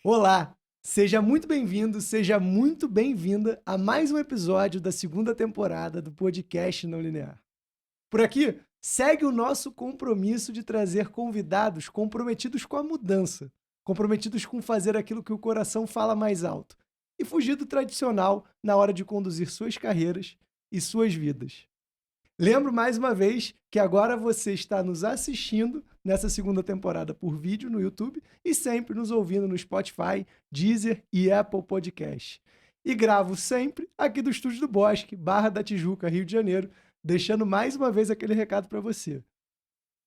Olá, seja muito bem-vindo, seja muito bem-vinda a mais um episódio da segunda temporada do podcast Não Linear. Por aqui, segue o nosso compromisso de trazer convidados comprometidos com a mudança, comprometidos com fazer aquilo que o coração fala mais alto e fugir do tradicional na hora de conduzir suas carreiras e suas vidas. Lembro mais uma vez que agora você está nos assistindo nessa segunda temporada por vídeo no YouTube e sempre nos ouvindo no Spotify, Deezer e Apple Podcast. E gravo sempre aqui do Estúdio do Bosque, Barra da Tijuca, Rio de Janeiro, deixando mais uma vez aquele recado para você.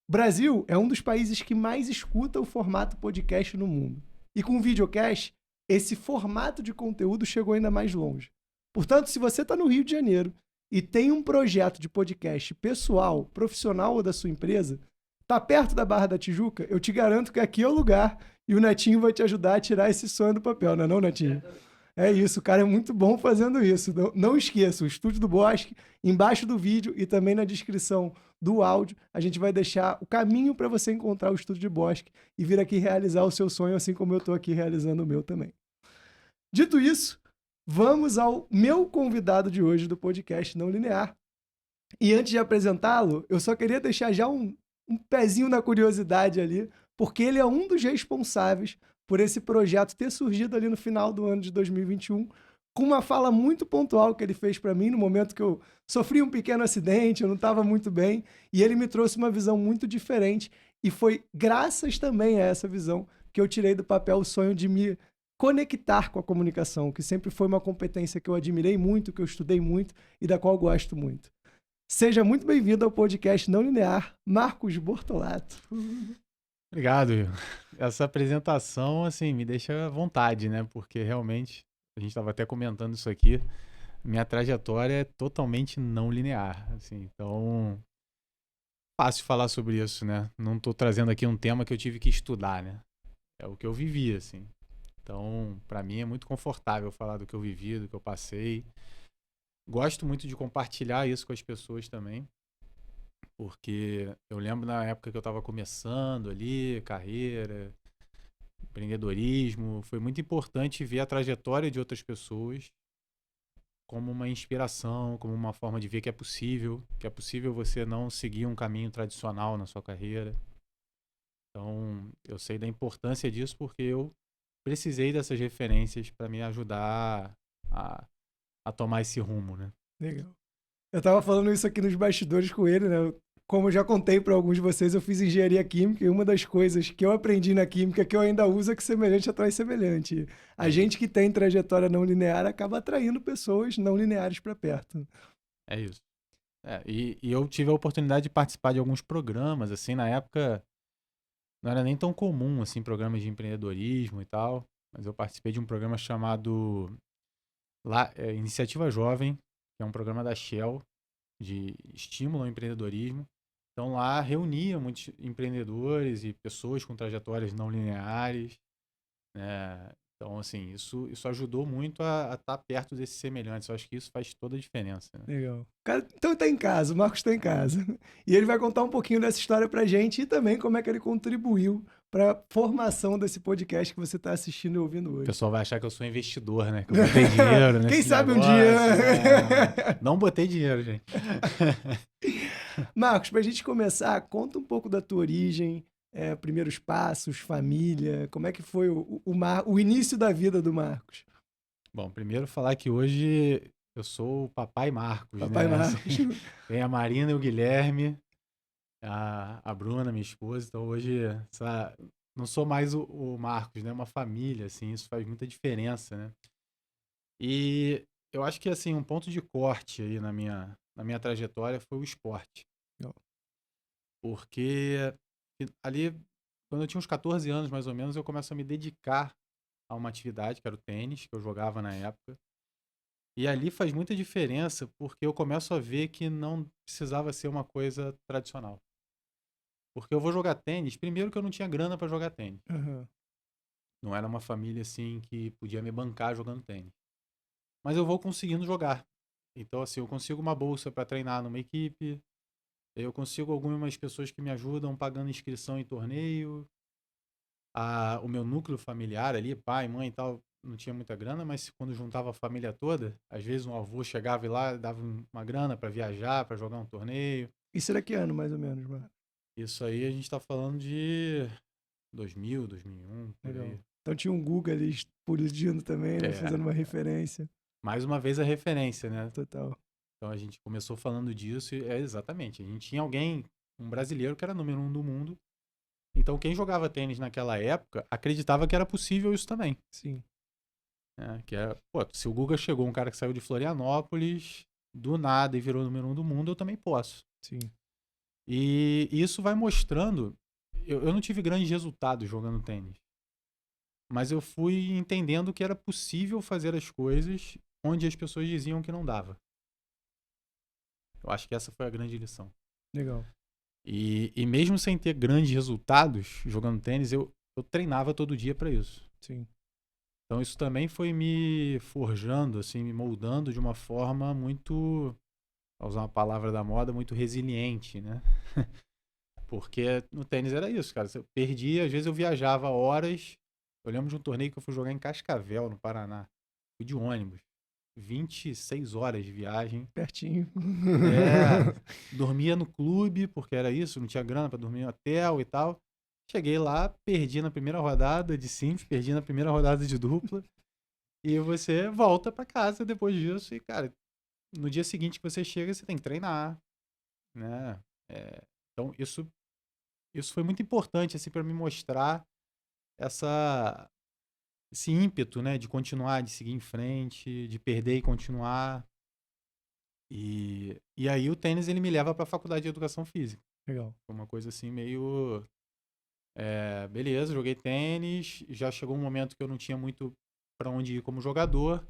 O Brasil é um dos países que mais escuta o formato podcast no mundo. E com o videocast, esse formato de conteúdo chegou ainda mais longe. Portanto, se você está no Rio de Janeiro e tem um projeto de podcast pessoal, profissional ou da sua empresa, tá perto da Barra da Tijuca, eu te garanto que aqui é o lugar e o Netinho vai te ajudar a tirar esse sonho do papel, não é não, Netinho? É isso, o cara é muito bom fazendo isso. Não esqueça, o Estúdio do Bosque, embaixo do vídeo e também na descrição do áudio, a gente vai deixar o caminho para você encontrar o Estúdio de Bosque e vir aqui realizar o seu sonho, assim como eu estou aqui realizando o meu também. Dito isso, vamos ao meu convidado de hoje do podcast Não Linear. E antes de apresentá-lo, eu só queria deixar já um pezinho na curiosidade ali, porque ele é um dos responsáveis por esse projeto ter surgido ali no final do ano de 2021, com uma fala muito pontual que ele fez para mim no momento que eu sofri um pequeno acidente, eu não estava muito bem, e ele me trouxe uma visão muito diferente, e foi graças também a essa visão que eu tirei do papel o sonho de me conectar com a comunicação, que sempre foi uma competência que eu admirei muito, que eu estudei muito e da qual eu gosto muito. Seja muito bem-vindo ao podcast Não Linear, Marcos Bortolato. Obrigado, Igor. Essa apresentação, assim, me deixa à vontade, né? Porque realmente, a gente estava até comentando isso aqui, minha trajetória é totalmente não linear, assim, então, fácil falar sobre isso, né? Não estou trazendo aqui um tema que eu tive que estudar, né? É o que eu vivi, assim. Então, para mim é muito confortável falar do que eu vivi, do que eu passei. Gosto muito de compartilhar isso com as pessoas também, porque eu lembro na época que eu estava começando ali, carreira, empreendedorismo, foi muito importante ver a trajetória de outras pessoas como uma inspiração, como uma forma de ver que é possível você não seguir um caminho tradicional na sua carreira. Então, eu sei da importância disso porque eu precisei dessas referências para me ajudar a, a tomar esse rumo, né? Legal. Eu tava falando isso aqui nos bastidores com ele, né? Como eu já contei para alguns de vocês, eu fiz engenharia química e uma das coisas que eu aprendi na química que eu ainda uso é que semelhante atrai semelhante. A É isso. gente que tem trajetória não linear acaba atraindo pessoas não lineares para perto. É isso. E eu tive a oportunidade de participar de alguns programas, assim, na época não era nem tão comum, assim, programas de empreendedorismo e tal, mas eu participei de um programa chamado Iniciativa Jovem, que é um programa da Shell de estímulo ao empreendedorismo. Então lá reunia muitos empreendedores e pessoas com trajetórias não lineares, né? Então, assim, isso ajudou muito a estar perto desses semelhantes. Eu acho que isso faz toda a diferença, né? Legal. Cara, então tá em casa, o Marcos tá em casa. E ele vai contar um pouquinho dessa história pra gente e também como é que ele contribuiu para a formação desse podcast que você está assistindo e ouvindo O hoje. pessoal vai achar que eu sou investidor, né? Que eu botei dinheiro Quem nesse sabe um dia, negócio. né? Não botei dinheiro, gente. Marcos, para a gente começar, conta um pouco da tua origem, primeiros passos, família, como é que foi o início da vida do Marcos? Bom, primeiro falar que hoje eu sou o papai Marcos, Papai né? Assim, Marcos. tem a Marina e o Guilherme, a Bruna, minha esposa. Então hoje não sou mais o Marcos, né? Uma família, assim, isso faz muita diferença, né? E eu acho que, assim, um ponto de corte aí na minha trajetória foi o esporte. Porque ali, quando eu tinha uns 14 anos, mais ou menos, eu começo a me dedicar a uma atividade, que era o tênis, que eu jogava na época. E ali faz muita diferença, porque eu começo a ver que não precisava ser uma coisa tradicional. Porque eu vou jogar tênis, primeiro que eu não tinha grana para jogar tênis. Uhum. Não era uma família assim que podia me bancar jogando tênis. Mas eu vou conseguindo jogar. Então, assim, eu consigo uma bolsa para treinar numa equipe, eu consigo algumas pessoas que me ajudam pagando inscrição em torneio. o meu núcleo familiar ali, pai, mãe e tal, não tinha muita grana, mas quando juntava a família toda, às vezes um avô chegava e lá dava uma grana para viajar, para jogar um torneio. Isso era que ano, mais ou menos, mano? Isso aí a gente tá falando de 2000, 2001, por Legal. aí. Então tinha um Guga ali explodindo também, né? É, Fazendo uma referência. mais uma vez a referência, né? Total. Então a gente começou falando disso e exatamente, a gente tinha alguém, um brasileiro que era número 1 do mundo. Então quem jogava tênis naquela época acreditava que era possível isso também. Sim. Né? Que era, pô, se o Guga chegou, um cara que saiu de Florianópolis, do nada e virou número 1 do mundo, eu também posso. Sim. E isso vai mostrando. Eu não tive grandes resultados jogando tênis. Mas eu fui entendendo que era possível fazer as coisas onde as pessoas diziam que não dava. Eu acho que essa foi a grande lição. Legal. E mesmo sem ter grandes resultados jogando tênis, eu treinava todo dia para isso. Sim. Então isso também foi me forjando, assim, me moldando de uma forma muito, vou usar uma palavra da moda, muito resiliente, né? Porque no tênis era isso, cara. Eu perdia, às vezes eu viajava horas. Eu lembro de um torneio que eu fui jogar em Cascavel, no Paraná. Fui de ônibus. 26 horas de viagem. Pertinho. Dormia no clube, porque era isso, não tinha grana pra dormir no hotel e tal. Cheguei lá, perdi na primeira rodada de simples, perdi na primeira rodada de dupla. E você volta pra casa depois disso e, cara, no dia seguinte que você chega, você tem que treinar, né? Então, isso foi muito importante, assim, para me mostrar esse ímpeto, né, de continuar, de seguir em frente, de perder e continuar. E aí o tênis, ele me leva para a faculdade de educação física. Legal. Foi uma coisa assim meio... beleza, joguei tênis, já chegou um momento que eu não tinha muito para onde ir como jogador,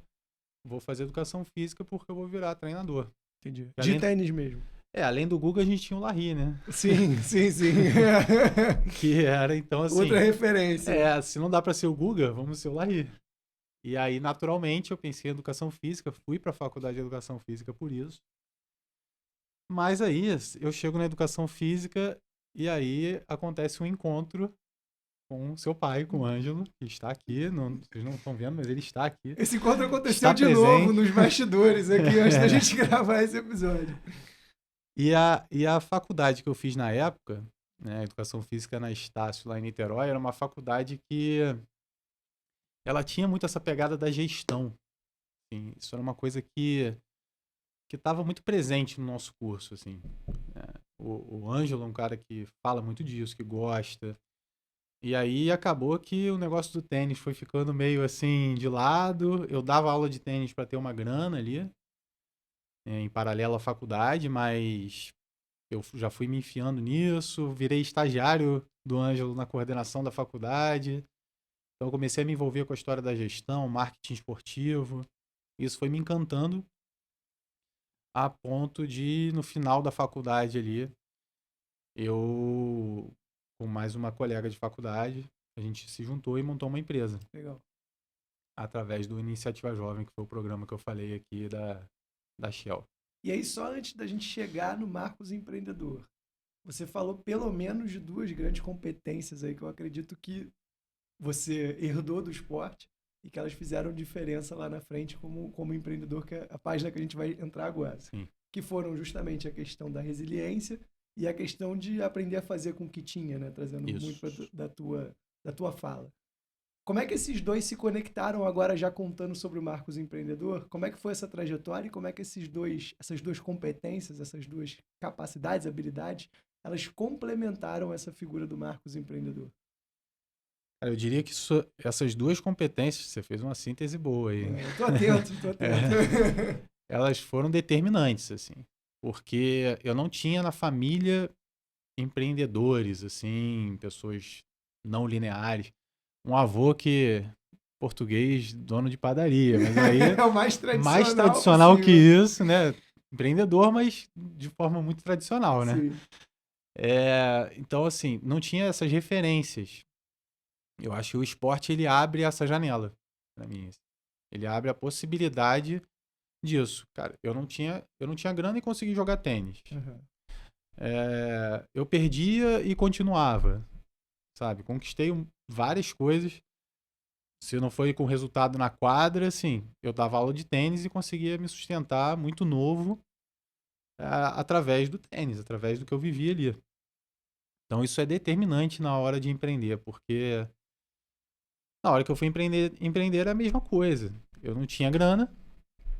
vou fazer educação física porque eu vou virar treinador. Entendi. E De tênis mesmo. além do Guga, a gente tinha o Larry, né? Sim, sim, sim. Que era, então, assim... Outra referência. Se não dá para ser o Guga, vamos ser o Larry. E aí, naturalmente, eu pensei em educação física, fui para a faculdade de educação física por isso. Mas aí, eu chego na educação física e aí acontece um encontro com seu pai, com o Ângelo, que está aqui. Vocês não estão vendo, mas ele está aqui. Esse encontro aconteceu Está de presente. novo nos bastidores aqui, antes da gente gravar esse episódio. E a faculdade que eu fiz na época, né, Educação Física na Estácio, lá em Niterói, era uma faculdade que ela tinha muito essa pegada da gestão. Assim, isso era uma coisa que estava muito presente no nosso curso. Assim, né? O Ângelo é um cara que fala muito disso, que gosta. E aí acabou que o negócio do tênis foi ficando meio assim de lado. Eu dava aula de tênis para ter uma grana ali, em paralelo à faculdade, mas eu já fui me enfiando nisso, virei estagiário do Ângelo na coordenação da faculdade. Então eu comecei a me envolver com a história da gestão, marketing esportivo. Isso foi me encantando a ponto de, no final da faculdade ali, eu, com mais uma colega de faculdade, a gente se juntou e montou uma empresa. Legal. Através do Iniciativa Jovem, que foi o programa que eu falei aqui da Shell. E aí, só antes da gente chegar no Marcos Empreendedor, você falou pelo menos de duas grandes competências aí que eu acredito que você herdou do esporte e que elas fizeram diferença lá na frente como empreendedor, que é a página que a gente vai entrar agora. Sim. Que foram justamente a questão da resiliência e a questão de aprender a fazer com o que tinha, né? Trazendo Isso. muito da tua fala. Como é que esses dois se conectaram agora, já contando sobre o Marcos Empreendedor? Como é que foi essa trajetória e como é que essas duas competências, essas duas capacidades, habilidades, elas complementaram essa figura do Marcos Empreendedor? Cara, eu diria que essas duas competências, você fez uma síntese boa aí. Tô atento. Elas foram determinantes, assim. Porque eu não tinha na família empreendedores, assim, pessoas não lineares. Um avô português, dono de padaria, mas aí É o mais tradicional que possível. isso, né? Empreendedor, mas de forma muito tradicional, né? Sim. Então, assim, não tinha essas referências. Eu acho que o esporte, ele abre essa janela pra mim. Ele abre a possibilidade disso. Cara, eu não tinha grana e consegui jogar tênis. Uhum. Eu perdia e continuava, sabe? Conquistei várias coisas. Se não foi com resultado na quadra, assim, eu dava aula de tênis e conseguia me sustentar muito novo através do tênis, através do que eu vivia ali. Então isso é determinante na hora de empreender, porque na hora que eu fui empreender é a mesma coisa. Eu não tinha grana,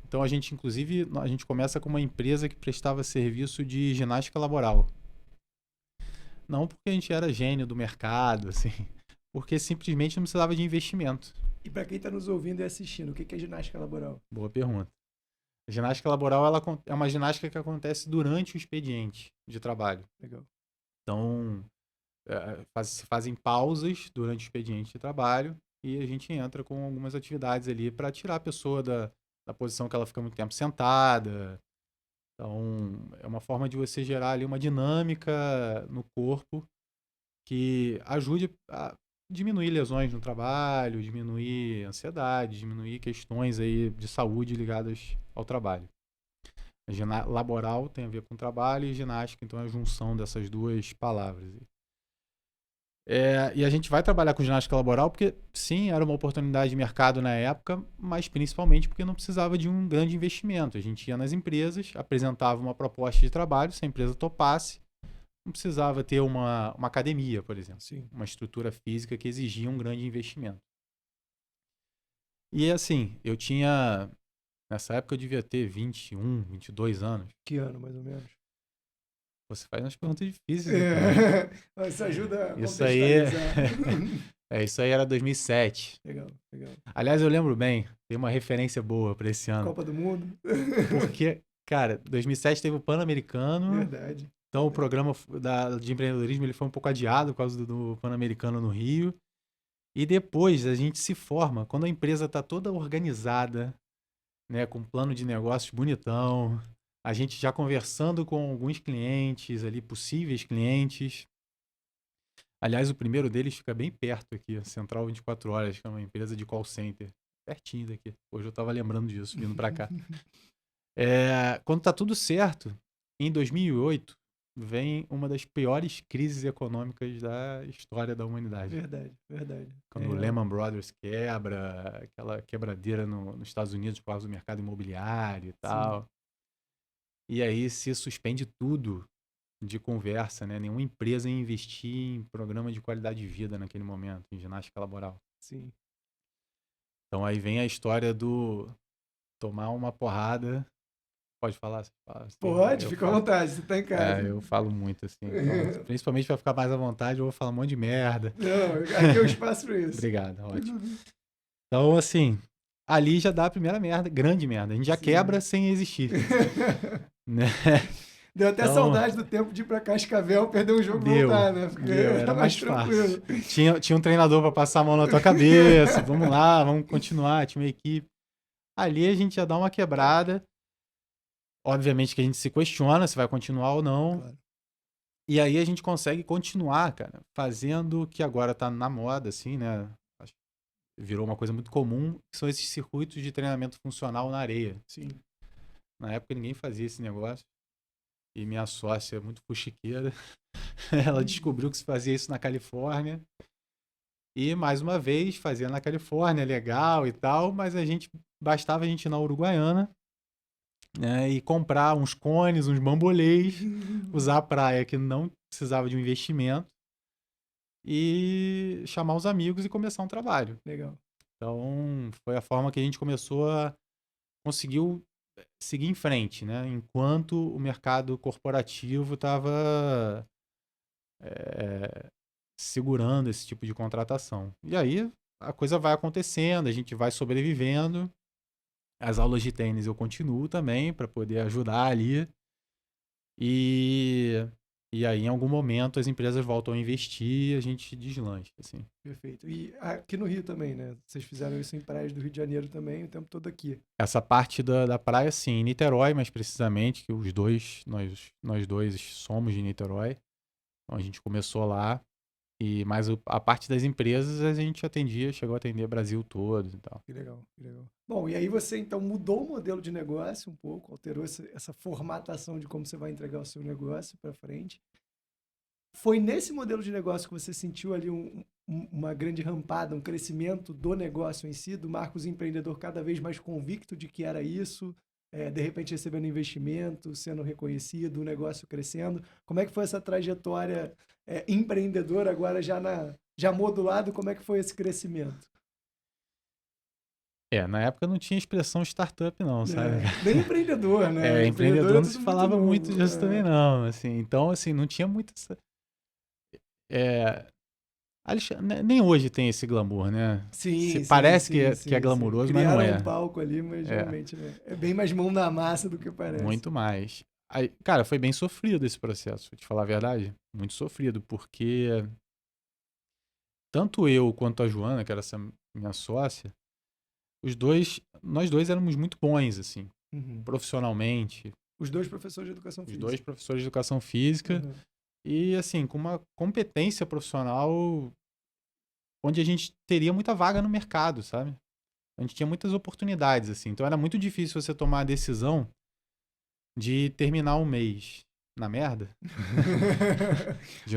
então inclusive, a gente começa com uma empresa que prestava serviço de ginástica laboral. Não porque a gente era gênio do mercado, assim, porque simplesmente não precisava de investimento. E para quem está nos ouvindo e assistindo, o que é ginástica laboral? Boa pergunta. A ginástica laboral ela é uma ginástica que acontece durante o expediente de trabalho. Legal. Então, se fazem pausas durante o expediente de trabalho e a gente entra com algumas atividades ali para tirar a pessoa da posição que ela fica muito tempo sentada. Então, é uma forma de você gerar ali uma dinâmica no corpo que ajude a diminuir lesões no trabalho, diminuir ansiedade, diminuir questões aí de saúde ligadas ao trabalho. Laboral tem a ver com trabalho e ginástica, então é a junção dessas duas palavras. E a gente vai trabalhar com ginástica laboral porque, sim, era uma oportunidade de mercado na época, mas principalmente porque não precisava de um grande investimento. A gente ia nas empresas, apresentava uma proposta de trabalho, se a empresa topasse, não precisava ter uma academia, por exemplo. Sim. Uma estrutura física que exigia um grande investimento. E assim, nessa época eu devia ter 21, 22 anos. Que ano, mais ou menos? Você faz umas perguntas difíceis, né? Isso ajuda a Isso aí, contextualizar. isso aí era 2007. Legal, legal. Aliás, eu lembro bem, tem uma referência boa para esse ano. Copa do Mundo. Porque, cara, 2007 teve o Pan-Americano. Verdade. Então o programa de empreendedorismo ele foi um pouco adiado por causa do Pan-Americano no Rio. E depois a gente se forma, quando a empresa está toda organizada, né, com um plano de negócios bonitão, a gente já conversando com alguns clientes ali, possíveis clientes. Aliás, o primeiro deles fica bem perto aqui, a Central 24 Horas, que é uma empresa de call center, pertinho daqui. Hoje eu estava lembrando disso, vindo para cá. Quando tá tudo certo, em 2008, vem uma das piores crises econômicas da história da humanidade. Verdade, verdade. Quando o Lehman Brothers quebra, aquela quebradeira nos Estados Unidos por causa do mercado imobiliário e tal. Sim. E aí se suspende tudo de conversa, né? Nenhuma empresa ia investir em programa de qualidade de vida naquele momento, em ginástica laboral. Sim. Então aí vem a história do tomar uma porrada. Pode falar? Pode, fica à vontade, você tá em casa. Eu falo muito, assim. Então, principalmente para ficar mais à vontade, eu vou falar um monte de merda. Não, aqui é o espaço para isso. Obrigado, ótimo. Então, assim, ali já dá a primeira merda, grande merda. A gente já quebra sem existir. Né? Deu até saudade do tempo de ir pra Cascavel, perder um jogo e voltar, né? Porque era mais tranquilo. Tinha um treinador para passar a mão na tua cabeça. Vamos lá, vamos continuar, tinha uma equipe. Ali a gente já dá uma quebrada. Obviamente que a gente se questiona se vai continuar ou não. Claro. E aí a gente consegue continuar, cara, fazendo o que agora tá na moda, assim, né? Virou uma coisa muito comum, que são esses circuitos de treinamento funcional na areia. Sim. Na época ninguém fazia esse negócio. E minha sócia é muito fuxiqueira. Ela descobriu que se fazia isso na Califórnia. E, mais uma vez, fazia na Califórnia, legal e tal, mas bastava a gente ir na Uruguaiana, né, e comprar uns cones, uns bambolês, usar a praia que não precisava de um investimento e chamar os amigos e começar um trabalho. Legal. Então, foi a forma que a gente conseguiu seguir em frente, né? Enquanto o mercado corporativo estava segurando esse tipo de contratação. E aí a coisa vai acontecendo, a gente vai sobrevivendo. As aulas de tênis eu continuo também para poder ajudar ali. E aí, em algum momento, as empresas voltam a investir e a gente deslancha, assim. Perfeito. E aqui no Rio também, né? Vocês fizeram isso em praias do Rio de Janeiro também, o tempo todo aqui. Essa parte da praia, sim. Em Niterói, mais precisamente, que nós dois somos de Niterói. Então, a gente começou lá. Mas a parte das empresas a gente chegou a atender Brasil todo e tal. Que legal, que legal. Bom, e aí você então mudou o modelo de negócio um pouco, alterou essa formatação de como você vai entregar o seu negócio para frente. Foi nesse modelo de negócio que você sentiu ali uma grande rampada, um crescimento do negócio em si, do Marcos empreendedor cada vez mais convicto de que era isso, de repente recebendo investimento, sendo reconhecido, o negócio crescendo. Como é que foi essa trajetória empreendedora agora já modulado? Como é que foi esse crescimento? Na época não tinha expressão startup não, sabe? Nem empreendedor, né? Empreendedor não é se tudo falava muito novo. disso também não, assim. Então, assim, não tinha muito essa... nem hoje tem esse glamour, né? Sim, Parece que é sim. glamuroso, mas não Criaram é. um palco ali, mas É, realmente é bem mais mão na massa do que parece. muito mais. Aí, cara, foi bem sofrido esse processo, vou te falar a verdade. Muito sofrido, porque tanto eu quanto a Joana, que era essa minha sócia, nós dois éramos muito bons, assim, Uhum. profissionalmente. Os dois professores de educação Os física. dois professores de educação física. Uhum. E, assim, com uma competência profissional onde a gente teria muita vaga no mercado, sabe? A gente tinha muitas oportunidades, assim. Então era muito difícil você tomar a decisão de terminar um mês na merda.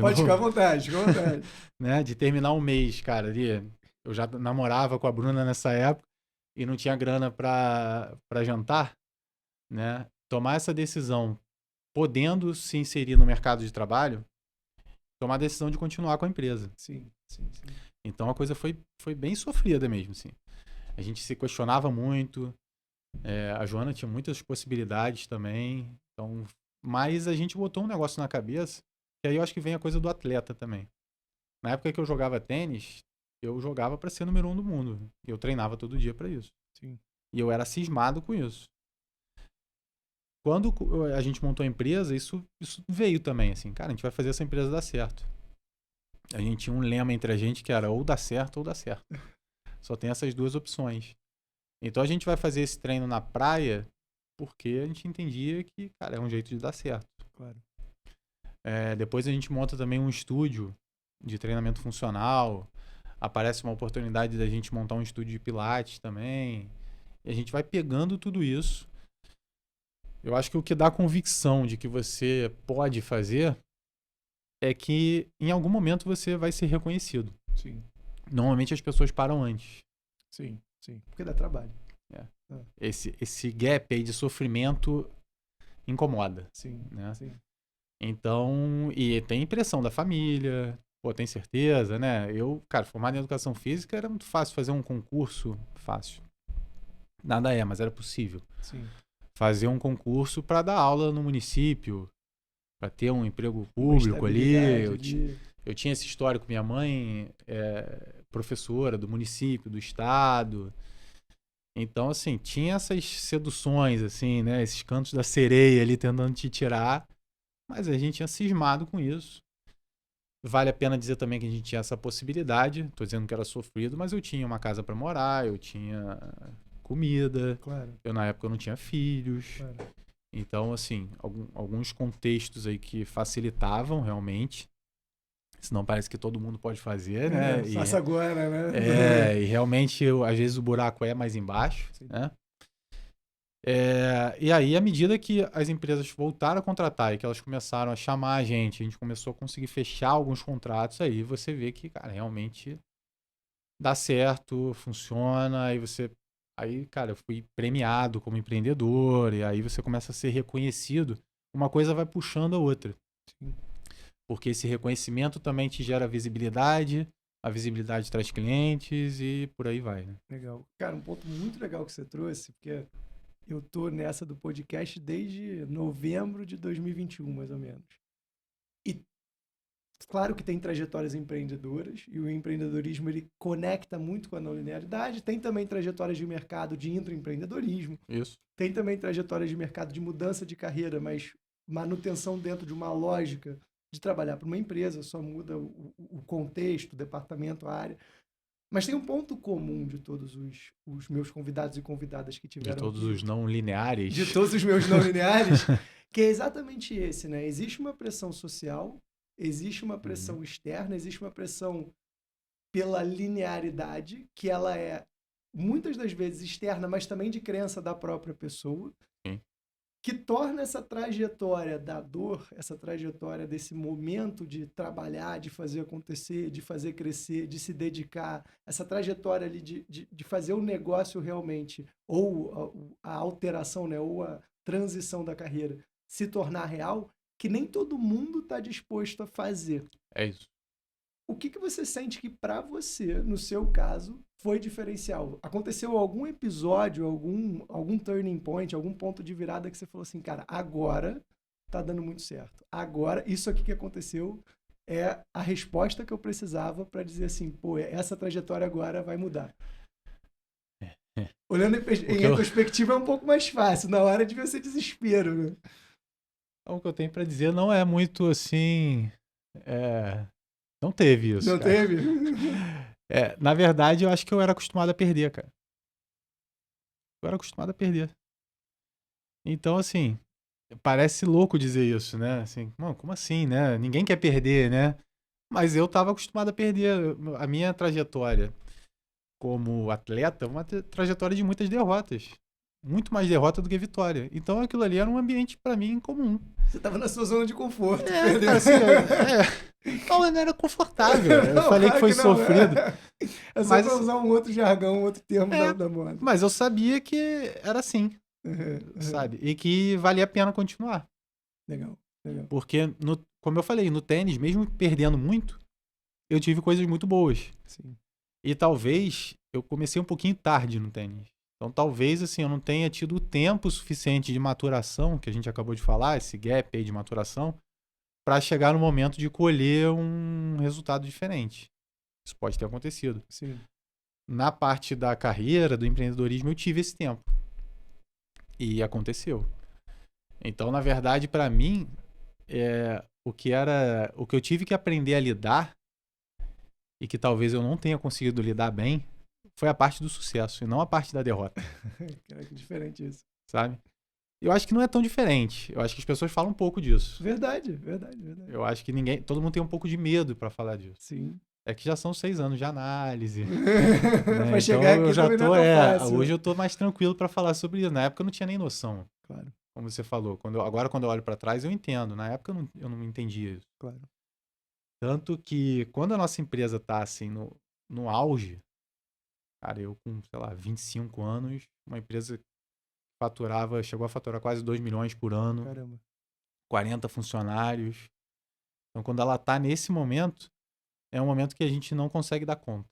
Pode ficar à vontade, fica à vontade. Né? De terminar um mês, cara, ali. Eu já namorava com a Bruna nessa época e não tinha grana pra jantar, né? Tomar essa decisão, podendo se inserir no mercado de trabalho, tomar a decisão de continuar com a empresa. Sim. Então a coisa foi bem sofrida mesmo, assim. A gente se questionava muito, a Joana tinha muitas possibilidades também, então, mas a gente botou um negócio na cabeça, que aí eu acho que vem a coisa do atleta também. Na época que eu jogava tênis, eu jogava para ser número 1 do mundo. Eu treinava todo dia para isso. Sim. E eu era cismado com isso. Quando a gente montou a empresa, isso veio também, assim, cara, a gente vai fazer essa empresa dar certo. A gente tinha um lema entre a gente que era ou dá certo ou dá certo. Só tem essas duas opções. Então a gente vai fazer esse treino na praia porque a gente entendia que, cara, é um jeito de dar certo. Claro. Depois a gente monta também um estúdio de treinamento funcional. Aparece uma oportunidade da gente montar um estúdio de pilates também. E a gente vai pegando tudo isso. Eu acho que o que dá convicção de que você pode fazer é que em algum momento você vai ser reconhecido. Sim. Normalmente as pessoas param antes. Sim. Porque dá trabalho. Esse gap aí de sofrimento incomoda. Sim. Então, e tem pressão da família, tem certeza, né? Eu, cara, formado em educação física, era muito fácil fazer um concurso. Fácil. Nada mas era possível. Sim. Fazer um concurso para dar aula no município, para ter um emprego público ali. Eu tinha esse histórico. Minha mãe é professora do município, do estado. Então, assim, tinha essas seduções, assim, né? Esses cantos da sereia ali tentando te tirar. Mas a gente tinha cismado com isso. Vale a pena dizer também que a gente tinha essa possibilidade. Tô dizendo que era sofrido, mas eu tinha uma casa para morar, eu tinha comida. Claro. Eu, na época, eu não tinha filhos. Claro. Então, assim, alguns contextos aí que facilitavam realmente. Senão parece que todo mundo pode fazer, né? Faça agora, né? E realmente, às vezes, o buraco é mais embaixo, Sim. né? E aí, à medida que as empresas voltaram a contratar e que elas começaram a chamar a gente começou a conseguir fechar alguns contratos, aí você vê que, cara, realmente dá certo, funciona, aí, cara, eu fui premiado como empreendedor, e aí você começa a ser reconhecido, uma coisa vai puxando a outra. Sim. Porque esse reconhecimento também te gera visibilidade, a visibilidade traz clientes e por aí vai, né? Legal. Cara, um ponto muito legal que você trouxe, porque eu tô nessa do podcast desde novembro de 2021, mais ou menos. E claro que tem trajetórias empreendedoras, e o empreendedorismo ele conecta muito com a não linearidade. Tem também trajetórias de mercado de intraempreendedorismo. Isso. Tem também trajetórias de mercado de mudança de carreira, mas manutenção dentro de uma lógica de trabalhar para uma empresa, só muda o contexto, o departamento, a área. Mas tem um ponto comum de todos os meus convidados e convidadas que tiveram De todos aqui, os não lineares. de todos os meus não lineares, que é exatamente esse, né? Existe uma pressão social, existe uma pressão externa, existe uma pressão pela linearidade, que ela é muitas das vezes externa, mas também de crença da própria pessoa. Sim. que torna essa trajetória da dor, essa trajetória desse momento de trabalhar, de fazer acontecer, de fazer crescer, de se dedicar, essa trajetória ali de fazer o negócio realmente, ou a alteração, né, ou a transição da carreira se tornar real, que nem todo mundo está disposto a fazer. É isso. O que você sente que para você, no seu caso, foi diferencial? Aconteceu algum episódio, algum turning point, algum ponto de virada que você falou assim, cara, agora tá dando muito certo. Agora, isso aqui que aconteceu é a resposta que eu precisava para dizer assim, pô, essa trajetória agora vai mudar. Olhando em retrospectiva é um pouco mais fácil, na hora devia ser desespero, né? O que eu tenho para dizer não é muito assim... Não teve isso, Não cara. teve? Na verdade, eu acho que eu era acostumado a perder, cara. Eu era acostumado a perder. Então, assim, parece louco dizer isso, né? Assim, mano, como assim, né? Ninguém quer perder, né? Mas eu tava acostumado a perder. A minha trajetória como atleta, uma trajetória de muitas derrotas. Muito mais derrota do que vitória. Então aquilo ali era um ambiente pra mim comum. Você tava na sua zona de conforto. Assim, não era confortável. Eu falei que foi sofrido. É só pra usar um outro jargão, um outro termo da moda. Mas eu sabia que era assim, sabe? E que valia a pena continuar. Legal. Porque, como eu falei, no tênis, mesmo perdendo muito, eu tive coisas muito boas. Sim. E talvez eu comecei um pouquinho tarde no tênis. Então talvez assim, eu não tenha tido o tempo suficiente de maturação, que a gente acabou de falar, esse gap aí de maturação, para chegar no momento de colher um resultado diferente. Isso pode ter acontecido. Sim. Na parte da carreira, do empreendedorismo, eu tive esse tempo. E aconteceu. Então, na verdade, para mim, o que eu tive que aprender a lidar, e que talvez eu não tenha conseguido lidar bem, foi a parte do sucesso e não a parte da derrota. Cara, que diferente isso. Sabe? Eu acho que não é tão diferente. Eu acho que as pessoas falam um pouco disso. Verdade. Eu acho que todo mundo tem um pouco de medo para falar disso. Sim. É que já são 6 anos de análise. Pra Então chegar aqui eu já também tô, não é tão fácil. hoje eu tô mais tranquilo para falar sobre isso. Na época eu não tinha nem noção. Claro. Como você falou. Agora quando eu olho para trás eu entendo. Na época eu não entendia isso. Claro. Tanto que quando a nossa empresa tá assim no auge, cara, eu com, sei lá, 25 anos, uma empresa chegou a faturar quase 2 milhões por ano. Caramba. 40 funcionários. Então, quando ela tá nesse momento, é um momento que a gente não consegue dar conta.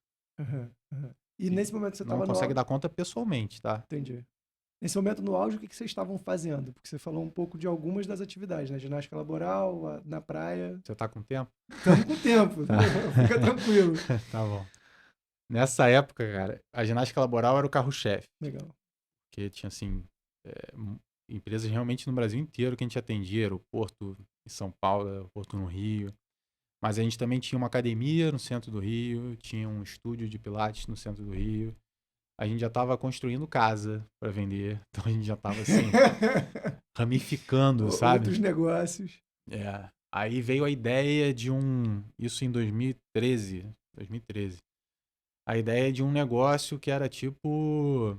E nesse momento você estava não consegue dar conta pessoalmente, tá? Entendi. Nesse momento no auge, o que vocês estavam fazendo? Porque você falou um pouco de algumas das atividades, né? Ginástica laboral, na praia. Você tá com tempo? Estamos com tempo. Tá. Fica tranquilo. Tá bom. Nessa época, cara, a ginástica laboral era o carro-chefe. Legal. Porque tinha, assim, empresas realmente no Brasil inteiro que a gente atendia. Aeroporto em São Paulo, aeroporto no Rio. Mas a gente também tinha uma academia no centro do Rio, tinha um estúdio de pilates no centro do Rio. A gente já estava construindo casa para vender, então a gente já estava assim, ramificando, sabe? Outros negócios. Aí veio a ideia de isso em 2013. A ideia de um negócio que era tipo,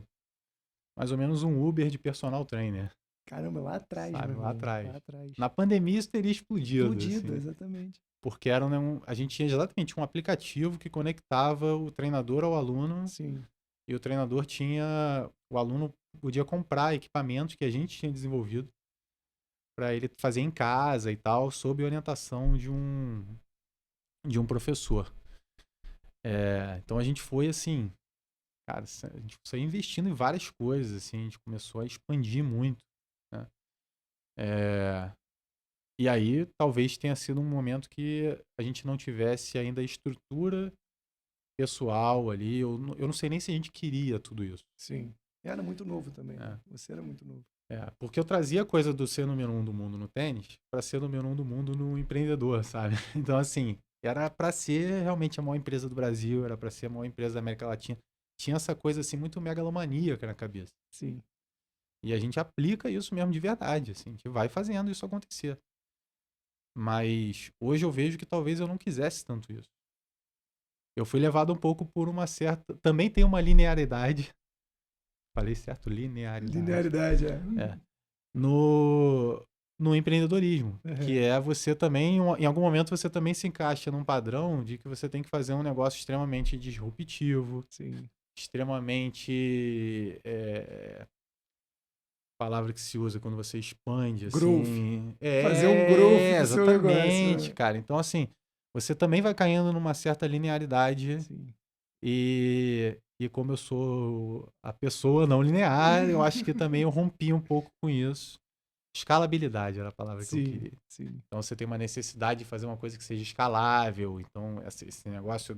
mais ou menos um Uber de personal trainer. Caramba, lá atrás, sabe? Lá atrás. atrás. Na pandemia isso teria explodido. Assim. Exatamente. Porque a gente tinha exatamente um aplicativo que conectava o treinador ao aluno. Sim. E o aluno podia comprar equipamentos que a gente tinha desenvolvido para ele fazer em casa e tal, sob orientação de um professor. Então a gente foi assim, cara, a gente saiu investindo em várias coisas, assim, a gente começou a expandir muito, né? E aí talvez tenha sido um momento que a gente não tivesse ainda a estrutura pessoal ali. Eu não sei nem se a gente queria tudo isso. Sim. Era muito novo também. Né? Você era muito novo. Porque eu trazia a coisa do ser número 1 do mundo no tênis para ser número 1 do mundo no empreendedor, sabe? Então, assim, era para ser realmente a maior empresa do Brasil, era para ser a maior empresa da América Latina. Tinha essa coisa, assim, muito megalomaníaca na cabeça. Sim. E a gente aplica isso mesmo de verdade, assim. A gente vai fazendo isso acontecer. Mas hoje eu vejo que talvez eu não quisesse tanto isso. Eu fui levado um pouco por uma certa... Também tem uma linearidade. Falei certo? Linearidade. Linearidade, no empreendedorismo, que Uhum. é você também, em algum momento você também se encaixa num padrão de que você tem que fazer um negócio extremamente disruptivo, Sim. extremamente, palavra que se usa quando você expande, Growth. assim. Fazer um growth do seu negócio. Exatamente, cara. Então, assim, você também vai caindo numa certa linearidade Sim. e como eu sou a pessoa não linear, eu acho que também eu rompi um pouco com isso. Escalabilidade era a palavra que eu Sim, queria. sim. Então, você tem uma necessidade de fazer uma coisa que seja escalável. Então, esse negócio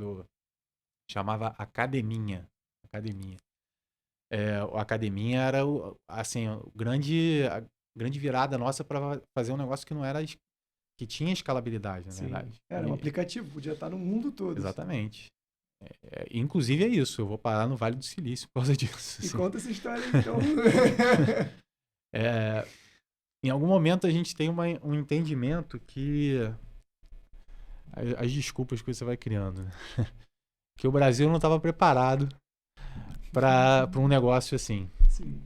chamava academia. Academia. A academia era assim, a grande virada nossa para fazer um negócio que não era que tinha escalabilidade, na Sim. verdade. Era um aplicativo, podia estar no mundo todo, assim. Exatamente. Inclusive é isso, eu vou parar no Vale do Silício por causa disso. E Assim. conta essa história aí, então. É, em algum momento a gente tem um entendimento que as desculpas que você vai criando, né? Que o Brasil não estava preparado para um negócio assim. Sim.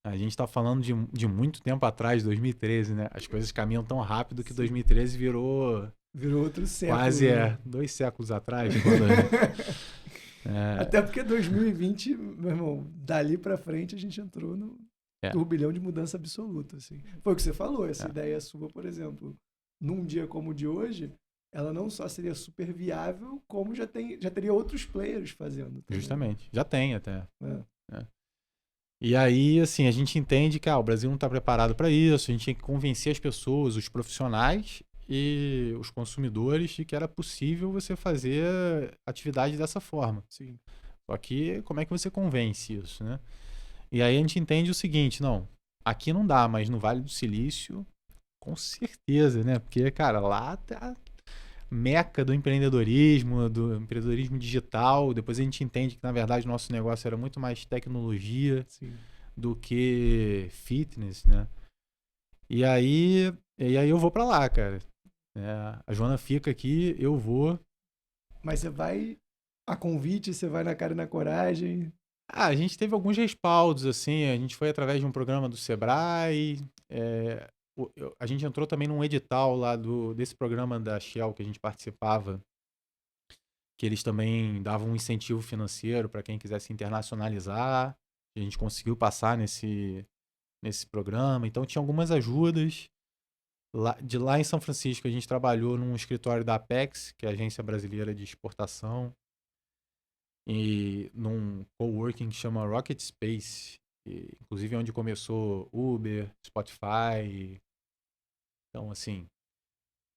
A gente está falando de muito tempo atrás, 2013, né? As coisas caminham tão rápido que Sim. 2013 virou Virou outro século, quase né? 2 séculos atrás. Até porque 2020, meu irmão, dali pra frente a gente entrou no É, turbilhão de mudança absoluta, assim. Foi o que você falou, essa é, ideia sua, por exemplo, num dia como o de hoje, ela não só seria super viável, como já teria outros players fazendo também, né? justamente. Já tem até. É, É. E aí, assim, a gente entende que o Brasil não está preparado para isso, a gente tem que convencer as pessoas, os profissionais e os consumidores de que era possível você fazer atividade dessa forma. sim, Só que como é que você convence isso, né? E aí a gente entende o seguinte, não, aqui não dá, mas no Vale do Silício, com certeza, né? Porque, cara, lá tá meca do empreendedorismo digital. Depois a gente entende que, na verdade, o nosso negócio era muito mais tecnologia sim. do que fitness, né? E aí eu vou pra lá, cara. A Joana fica aqui, eu vou. Mas você vai a convite, você vai na cara e na coragem. A gente teve alguns respaldos, assim, a gente foi através de um programa do Sebrae, a gente entrou também num edital lá desse programa da Shell que a gente participava, que eles também davam um incentivo financeiro para quem quisesse internacionalizar. A gente conseguiu passar nesse programa, então tinha algumas ajudas. De lá em São Francisco, a gente trabalhou num escritório da Apex, que é a Agência Brasileira de Exportação, e num coworking que chama Rocket Space, inclusive é onde começou Uber, Spotify. Então, assim,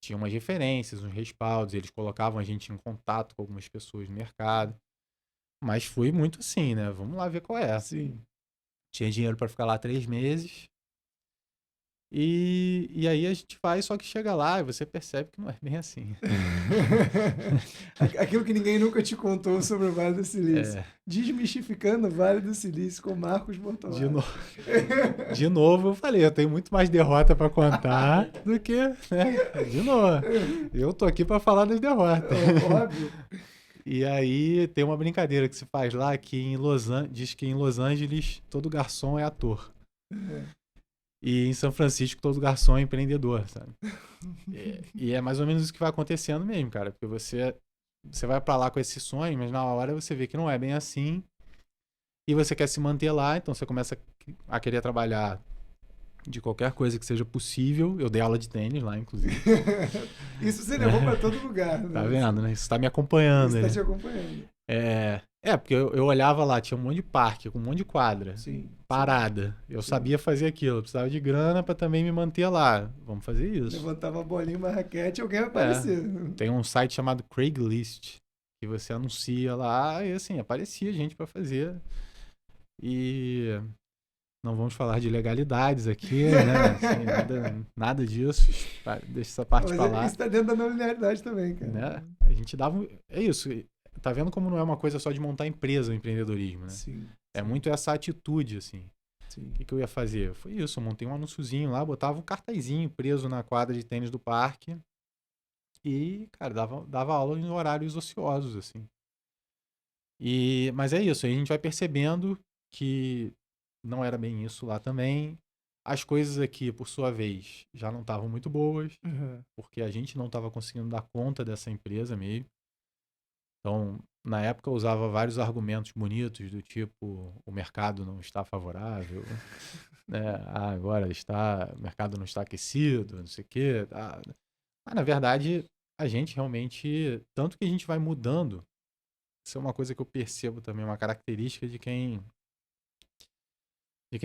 tinha umas referências, uns respaldos, eles colocavam a gente em contato com algumas pessoas no mercado. Mas foi muito assim, né? Vamos lá ver qual é. Sim. Tinha dinheiro para ficar lá 3 meses. E aí a gente vai, só que chega lá e você percebe que não é bem assim. Aquilo que ninguém nunca te contou sobre o Vale do Silício. É, Desmistificando o Vale do Silício com Marcos de, Bortolatti. no... de novo eu falei, eu tenho muito mais derrota para contar do que, né? De novo. Eu tô aqui para falar das derrotas. Óbvio. E aí tem uma brincadeira que se faz lá que diz que em Los Angeles todo garçom é ator. E em São Francisco todo garçom é empreendedor, sabe? E é mais ou menos isso que vai acontecendo mesmo, cara. Porque você vai pra lá com esse sonho, mas na hora você vê que não é bem assim. E você quer se manter lá, então você começa a querer trabalhar de qualquer coisa que seja possível. Eu dei aula de tênis lá, inclusive. Isso você levou pra todo lugar, Tá né? vendo, né? Isso tá me acompanhando. Isso tá Né? te acompanhando. Porque eu olhava lá, tinha um monte de parque, com um monte de quadra, Sim. parada. Eu Sim. sabia fazer aquilo, eu precisava de grana pra também me manter lá. Vamos fazer isso. Levantava a bolinha, uma raquete, alguém vai É, aparecer. tem um site chamado Craigslist, que você anuncia lá e assim, aparecia gente pra fazer. E não vamos falar de legalidades aqui, né? Assim, nada disso. Deixa essa parte Mas pra lá. isso tá dentro da não linearidade também, cara. Né? A gente dava. É isso. Tá vendo como não é uma coisa só de montar empresa o empreendedorismo, né? Sim. É muito essa atitude, assim. Sim. O que eu ia fazer? Foi isso, eu montei um anúnciozinho lá, botava um cartazinho preso na quadra de tênis do parque e, cara, dava aula em horários ociosos, assim. Mas é isso, aí a gente vai percebendo que não era bem isso lá também. As coisas aqui, por sua vez, já não estavam muito boas, Uhum. porque a gente não estava conseguindo dar conta dessa empresa mesmo. Então, na época, eu usava vários argumentos bonitos, do tipo, o mercado não está favorável, né? Agora o mercado não está aquecido, não sei o quê. Mas, na verdade, a gente realmente, tanto que a gente vai mudando, isso é uma coisa que eu percebo também, uma característica de quem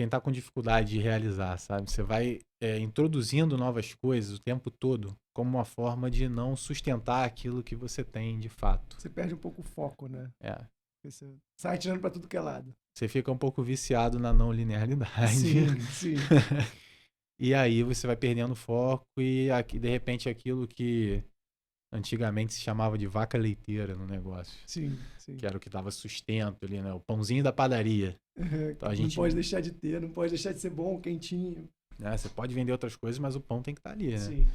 tá com dificuldade de realizar, sabe? Você vai introduzindo novas coisas o tempo todo como uma forma de não sustentar aquilo que você tem de fato. Você perde um pouco o foco, né? É. Porque você sai tirando pra tudo que é lado. Você fica um pouco viciado na não linearidade. Sim, sim. E aí você vai perdendo foco e de repente aquilo que antigamente se chamava de vaca leiteira no negócio, Sim, sim. que era o que dava sustento ali, né? O pãozinho da padaria. Então a Não gente, pode deixar de ter, não pode deixar de ser bom, quentinho. né, você pode vender outras coisas, mas o pão tem que estar ali, né? Sim.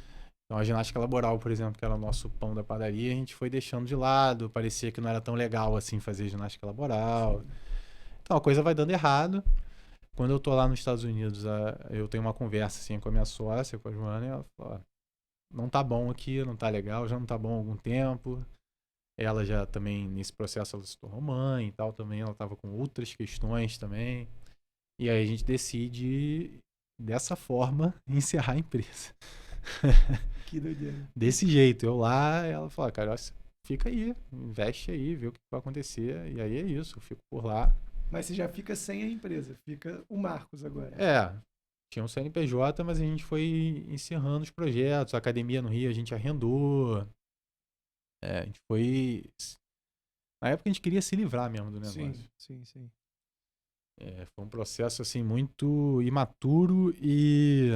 Então a ginástica laboral, por exemplo, que era o nosso pão da padaria, a gente foi deixando de lado, parecia que não era tão legal assim fazer ginástica laboral. Sim. Então a coisa vai dando errado. Quando eu tô lá nos Estados Unidos, eu tenho uma conversa assim com a minha sócia, com a Joana, e ela fala, não tá bom aqui, não tá legal, já não tá bom há algum tempo. Ela já também, nesse processo, ela se tornou mãe e tal também, ela tava com outras questões também. E aí a gente decide, dessa forma, encerrar a empresa. Que doideira. Desse jeito, eu lá, ela fala, cara, fica aí, investe aí, vê o que vai acontecer. E aí é isso, eu fico por lá. Mas você já fica sem a empresa, fica o Marcos agora. Tinha um CNPJ, mas a gente foi encerrando os projetos. A academia no Rio a gente arrendou. A gente foi... Na época a gente queria se livrar mesmo do negócio. Sim. Foi um processo assim muito imaturo e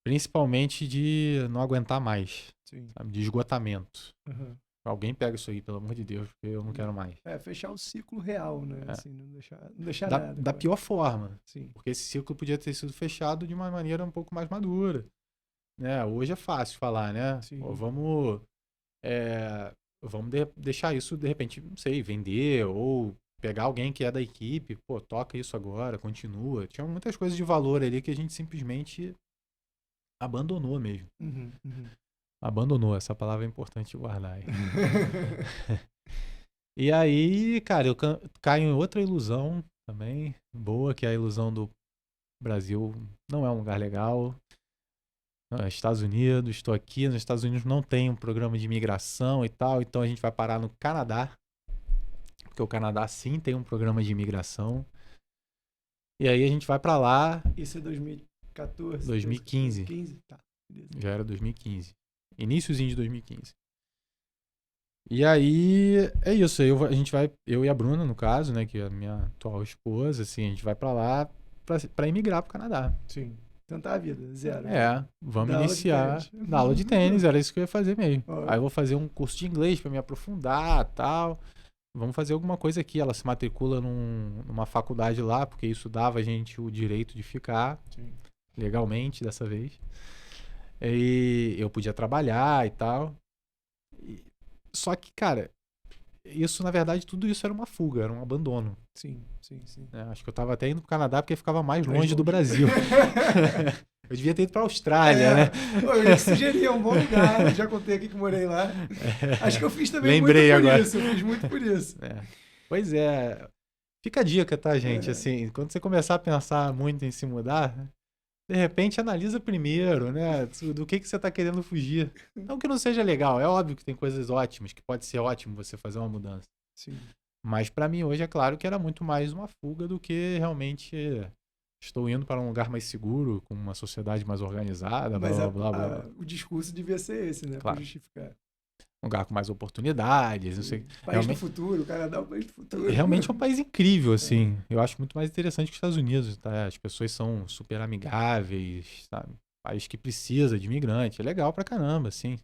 principalmente de não aguentar mais, sabe? De esgotamento. Uhum. Alguém pega isso aí, pelo amor de Deus, porque eu não quero mais. Fechar o ciclo real, né? Assim, não deixar nada. Da pior forma. Sim. Porque esse ciclo podia ter sido fechado de uma maneira um pouco mais madura. Né? Hoje é fácil falar, né? Pô, vamos deixar isso, de repente, não sei, vender ou pegar alguém que é da equipe, pô, toca isso agora, continua. Tinha muitas coisas de valor ali que a gente simplesmente abandonou mesmo. Uhum. Abandonou, essa palavra é importante guardar aí. E aí, cara, eu caio em outra ilusão também, boa, que é a ilusão do Brasil não é um lugar legal. Estados Unidos, estou aqui, nos Estados Unidos não tem um programa de imigração e tal, então a gente vai parar no Canadá, porque o Canadá sim tem um programa de imigração. E aí a gente vai pra lá. Isso é 2014? 2015. 2015? Tá, beleza. Já era 2015. Iníciozinho de 2015. E aí é isso, a gente vai, eu e a Bruna, no caso, né, que é a minha atual esposa, assim, a gente vai pra lá pra imigrar pro Canadá. Sim. Tentar a vida, zero. Vamos iniciar na aula de tênis, era isso que eu ia fazer mesmo. Aí eu vou fazer um curso de inglês pra me aprofundar, tal. Vamos fazer alguma coisa aqui. Ela se matricula numa faculdade lá, porque isso dava a gente o direito de ficar legalmente dessa vez. E eu podia trabalhar e tal. Só que, cara, isso, na verdade, tudo isso era uma fuga, era um abandono. Sim. Acho que eu tava até indo pro Canadá porque ficava mais longe do Brasil. Eu devia ter ido pra Austrália, né? Eu ia sugerir, é um bom lugar. Já contei aqui que morei lá. Acho que eu fiz também Lembrei muito por agora. isso. Eu fiz muito por isso. Pois é. Fica a dica, tá, gente? Assim, quando você começar a pensar muito em se mudar, de repente analisa primeiro, né? Do que você tá querendo fugir. Não que não seja legal. É óbvio que tem coisas ótimas, que pode ser ótimo você fazer uma mudança. Sim. Mas pra mim hoje é claro que era muito mais uma fuga do que realmente estou indo para um lugar mais seguro, com uma sociedade mais organizada, mas blá, blá. O discurso devia ser esse, né? Claro. Pra justificar. Um lugar com mais oportunidades, não sei. País do futuro, o Canadá é o país do futuro. Realmente é um país incrível, assim. Eu acho muito mais interessante que os Estados Unidos, tá? As pessoas são super amigáveis, sabe? País que precisa de imigrante. É legal pra caramba, assim.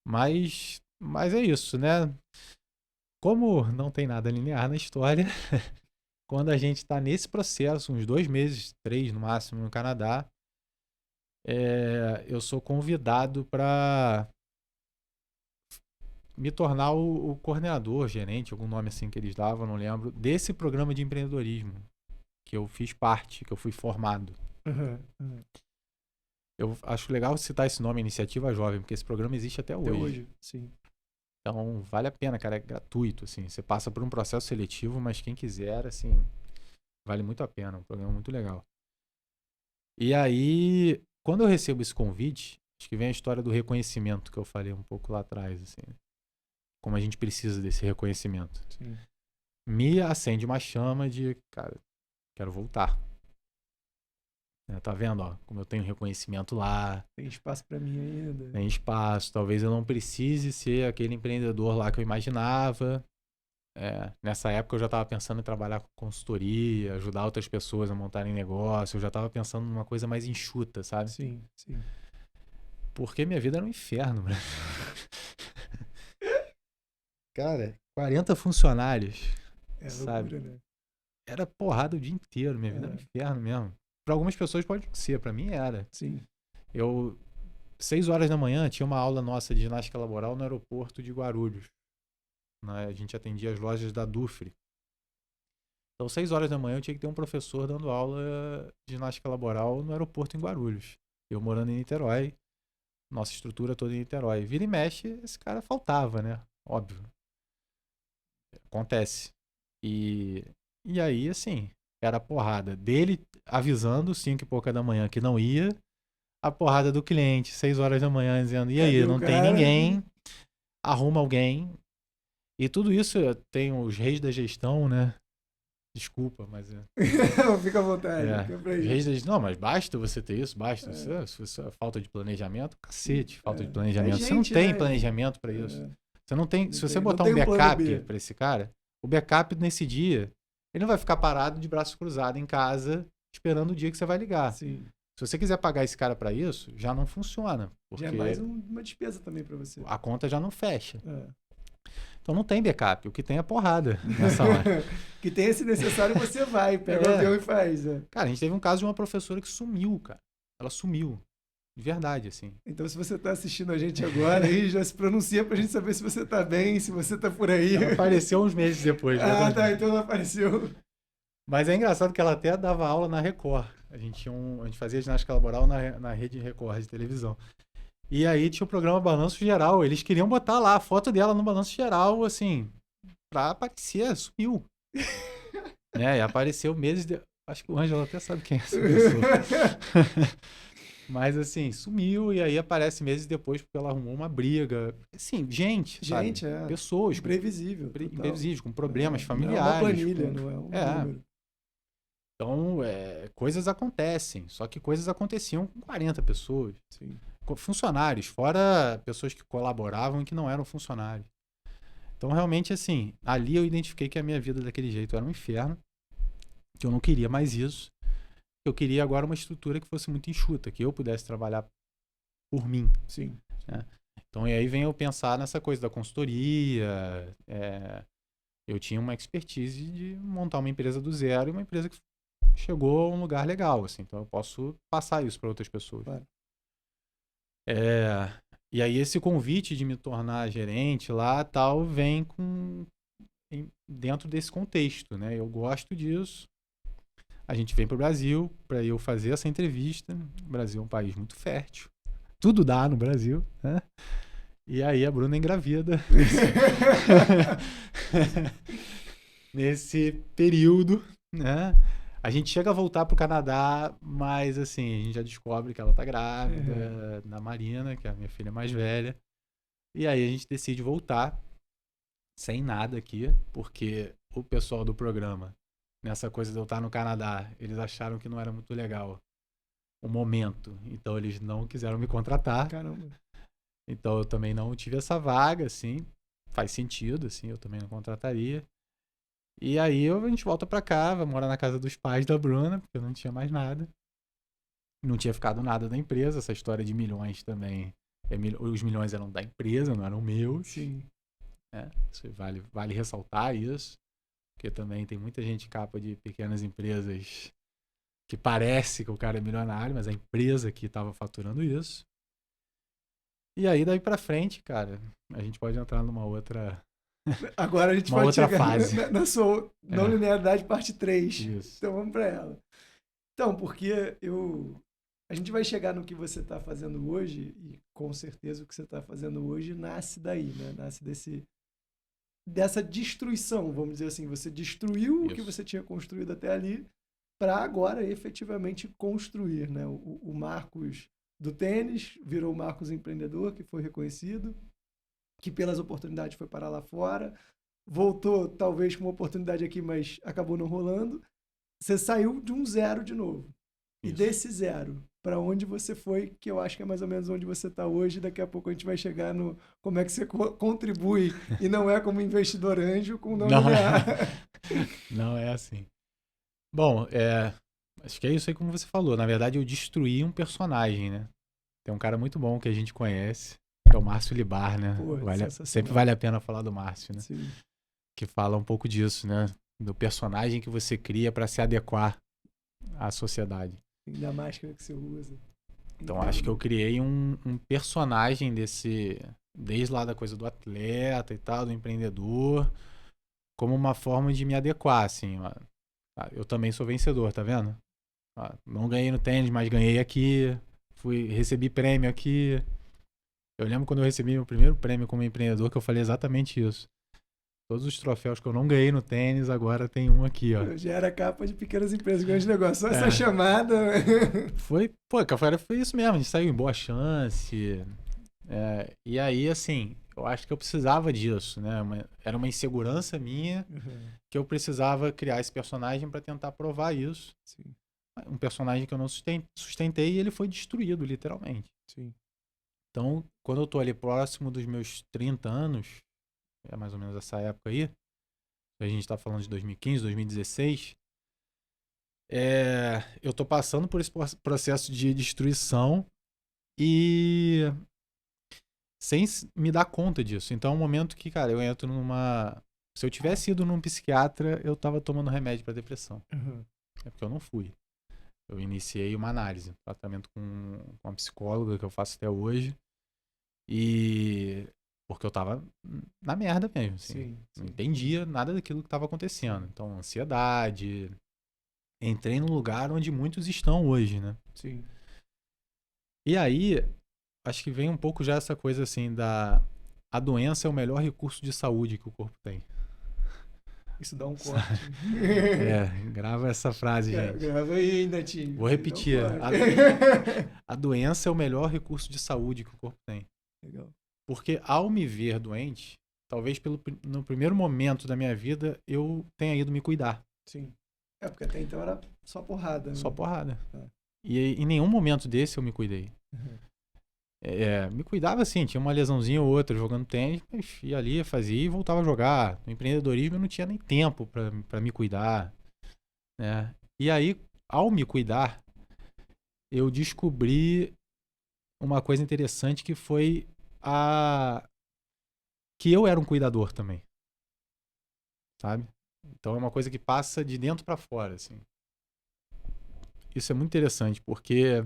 Mas é isso, né? Como não tem nada linear na história, quando a gente tá nesse processo, uns 2 meses, 3 no máximo, no Canadá, eu sou convidado para me tornar o coordenador, gerente, algum nome assim que eles davam, não lembro, desse programa de empreendedorismo que eu fiz parte, que eu fui formado. Eu acho legal citar esse nome, Iniciativa Jovem, porque esse programa existe até hoje. Até hoje, sim. Então, vale a pena, cara, é gratuito, assim. Você passa por um processo seletivo, mas quem quiser, assim, vale muito a pena. É um programa muito legal. E aí, quando eu recebo esse convite, acho que vem a história do reconhecimento que eu falei um pouco lá atrás, assim. Como a gente precisa desse reconhecimento. Sim. Me acende uma chama de, cara, quero voltar. Tá vendo, ó, como eu tenho reconhecimento lá. Tem espaço para mim ainda. Tem espaço. Talvez eu não precise ser aquele empreendedor lá que eu imaginava. Nessa época eu já estava pensando em trabalhar com consultoria, ajudar outras pessoas a montarem negócio. Eu já estava pensando numa coisa mais enxuta, sabe? Sim, sim. Porque minha vida era um inferno, né? Cara, 40 funcionários, sabe? Loucura, né? Era porrada o dia inteiro. Minha vida era um inferno mesmo. Para algumas pessoas pode ser, para mim era. Sim. 6 horas da manhã, tinha uma aula nossa de ginástica laboral no aeroporto de Guarulhos. A gente atendia as lojas da Dufre. Então, 6 horas da manhã, eu tinha que ter um professor dando aula de ginástica laboral no aeroporto em Guarulhos. Eu morando em Niterói, nossa estrutura toda em Niterói. Vira e mexe, esse cara faltava, né? Óbvio. Acontece. E aí, assim, era a porrada dele avisando 5 e pouca da manhã que não ia, a porrada do cliente, 6 horas da manhã, dizendo, e aí, não tem ninguém, arruma alguém. E tudo isso tem os reis da gestão, né? Desculpa, mas Fica à vontade. Os reis da gestão, não, mas basta você ter isso, basta. Se você falta de planejamento, cacete, falta de planejamento. Você não tem planejamento para isso. Você não tem. Se você botar um backup para esse cara, o backup nesse dia, ele não vai ficar parado de braço cruzado em casa esperando o dia que você vai ligar. Sim. Se você quiser pagar esse cara para isso, já não funciona. Porque já é mais uma despesa também para você. A conta já não fecha. Então não tem backup, o que tem é porrada nessa hora. Que tem esse necessário, você vai, pega o avião e faz. Cara, a gente teve um caso de uma professora que sumiu, cara. Ela sumiu. De verdade, assim. Então, se você tá assistindo a gente agora, aí já se pronuncia pra gente saber se você tá bem, se você tá por aí. Ela apareceu uns meses depois. Tá, então ela apareceu. Mas é engraçado que ela até dava aula na Record. A gente fazia ginástica laboral na rede Record de televisão. E aí tinha o programa Balanço Geral. Eles queriam botar lá a foto dela no Balanço Geral, assim, pra aparecer. Sumiu. E apareceu meses depois. Acho que o Ângelo até sabe quem é essa pessoa. Mas, assim, sumiu e aí aparece meses depois porque ela arrumou uma briga. Assim, gente, sabe? Pessoas. Imprevisível. Imprevisível, com problemas familiares. Não é uma planilha, não é um número. Então, coisas acontecem. Só que coisas aconteciam com 40 pessoas. Sim. Funcionários, fora pessoas que colaboravam e que não eram funcionários. Então, realmente, assim, ali eu identifiquei que a minha vida daquele jeito era um inferno, que eu não queria mais isso. Eu queria agora uma estrutura que fosse muito enxuta, que eu pudesse trabalhar por mim. Sim. Né? Então, e aí vem eu pensar nessa coisa da consultoria. Eu tinha uma expertise de montar uma empresa do zero e uma empresa que chegou a um lugar legal, assim. Então, eu posso passar isso para outras pessoas. Claro. E aí esse convite de me tornar gerente lá, tal, vem dentro desse contexto, né? Eu gosto disso. A gente vem para o Brasil para eu fazer essa entrevista. O Brasil é um país muito fértil. Tudo dá no Brasil, né? E aí a Bruna engravida nesse período, né? A gente chega a voltar pro Canadá, mas assim, a gente já descobre que ela tá grávida, na Marina, que é a minha filha mais velha. E aí a gente decide voltar sem nada aqui, porque o pessoal do programa, nessa coisa de eu estar no Canadá, eles acharam que não era muito legal o momento. Então eles não quiseram me contratar. Caramba. Então eu também não tive essa vaga, assim. Faz sentido, assim, eu também não contrataria. E aí a gente volta pra cá, vai morar na casa dos pais da Bruna, porque eu não tinha mais nada. Não tinha ficado nada da empresa. Essa história de milhões também. Os milhões eram da empresa, não eram meus. Sim. Isso vale ressaltar isso. Porque também tem muita gente capa de pequenas empresas que parece que o cara é milionário, mas a empresa que estava faturando isso. E aí daí pra frente, cara, a gente pode entrar numa outra... Agora a gente pode outra chegar fase. na sua não linearidade parte 3. Isso. Então vamos para ela. Então, porque a gente vai chegar no que você está fazendo hoje, e com certeza o que você está fazendo hoje nasce daí, né? Nasce dessa destruição, vamos dizer assim. Você destruiu o que Isso. você tinha construído até ali para agora efetivamente construir, né? O Marcos do tênis virou o Marcos empreendedor, que foi reconhecido, que pelas oportunidades foi parar lá fora, voltou talvez com uma oportunidade aqui, mas acabou não rolando. Você saiu de um zero de novo. E Isso. desse zero, para onde você foi, que eu acho que é mais ou menos onde você está hoje. Daqui a pouco a gente vai chegar no como é que você contribui e não é como investidor anjo com não Não é, linear. não é assim. Bom, acho que é isso aí como você falou. Na verdade, eu destruí um personagem, né? Tem um cara muito bom que a gente conhece, que é o Márcio Libar, né? Pô, Sempre sensacional. vale a pena falar do Márcio, né? Sim, Que fala um pouco disso, né? Do personagem que você cria para se adequar à sociedade. e da máscara que você usa. Então, acho que eu criei um personagem desde lá da coisa do atleta e tal, do empreendedor, como uma forma de me adequar, assim. Ó. Eu também sou vencedor, tá vendo? Ó, não ganhei no tênis, mas ganhei aqui. Recebi prêmio aqui. Eu lembro quando eu recebi meu primeiro prêmio como empreendedor, que eu falei exatamente isso. Todos os troféus que eu não ganhei no tênis, agora tem um aqui, ó. Eu já era capa de pequenas empresas, grandes negócios. Só essa É. chamada. Capoeira foi isso mesmo, a gente saiu em boa chance. E aí, assim, eu acho que eu precisava disso, né? Era uma insegurança minha que eu precisava criar esse personagem para tentar provar isso. Sim. Um personagem que eu não sustentei e ele foi destruído, literalmente. Sim. Então, quando eu tô ali próximo dos meus 30 anos, é mais ou menos essa época aí, a gente tá falando de 2015, 2016, eu tô passando por esse processo de destruição e sem me dar conta disso. Então é um momento que, cara, eu entro numa... Se eu tivesse ido num psiquiatra, eu tava tomando remédio para depressão. É porque eu não fui. Eu iniciei uma análise, um tratamento com uma psicóloga que eu faço até hoje. E porque eu tava na merda mesmo, assim. Sim, Não sim. entendia nada daquilo que estava acontecendo. Então, ansiedade. Entrei num lugar onde muitos estão hoje, né? Sim. E aí, acho que vem um pouco já essa coisa assim a doença é o melhor recurso de saúde que o corpo tem. Isso dá um corte. Grava essa frase, gente. Grava aí, Netinho. Vou repetir. Dá um corte. A doença é o melhor recurso de saúde que o corpo tem. Legal. Porque ao me ver doente, talvez no primeiro momento da minha vida eu tenha ido me cuidar. Sim. Porque até então era só porrada. Né? Só porrada. É. E em nenhum momento desse eu me cuidei. Me cuidava assim, tinha uma lesãozinha ou outra jogando tênis, mas ia ali, fazia e voltava a jogar. No empreendedorismo eu não tinha nem tempo para me cuidar. Né? E aí, ao me cuidar, eu descobri uma coisa interessante que foi que eu era um cuidador também. Sabe? Então é uma coisa que passa de dentro para fora, assim. Isso é muito interessante, porque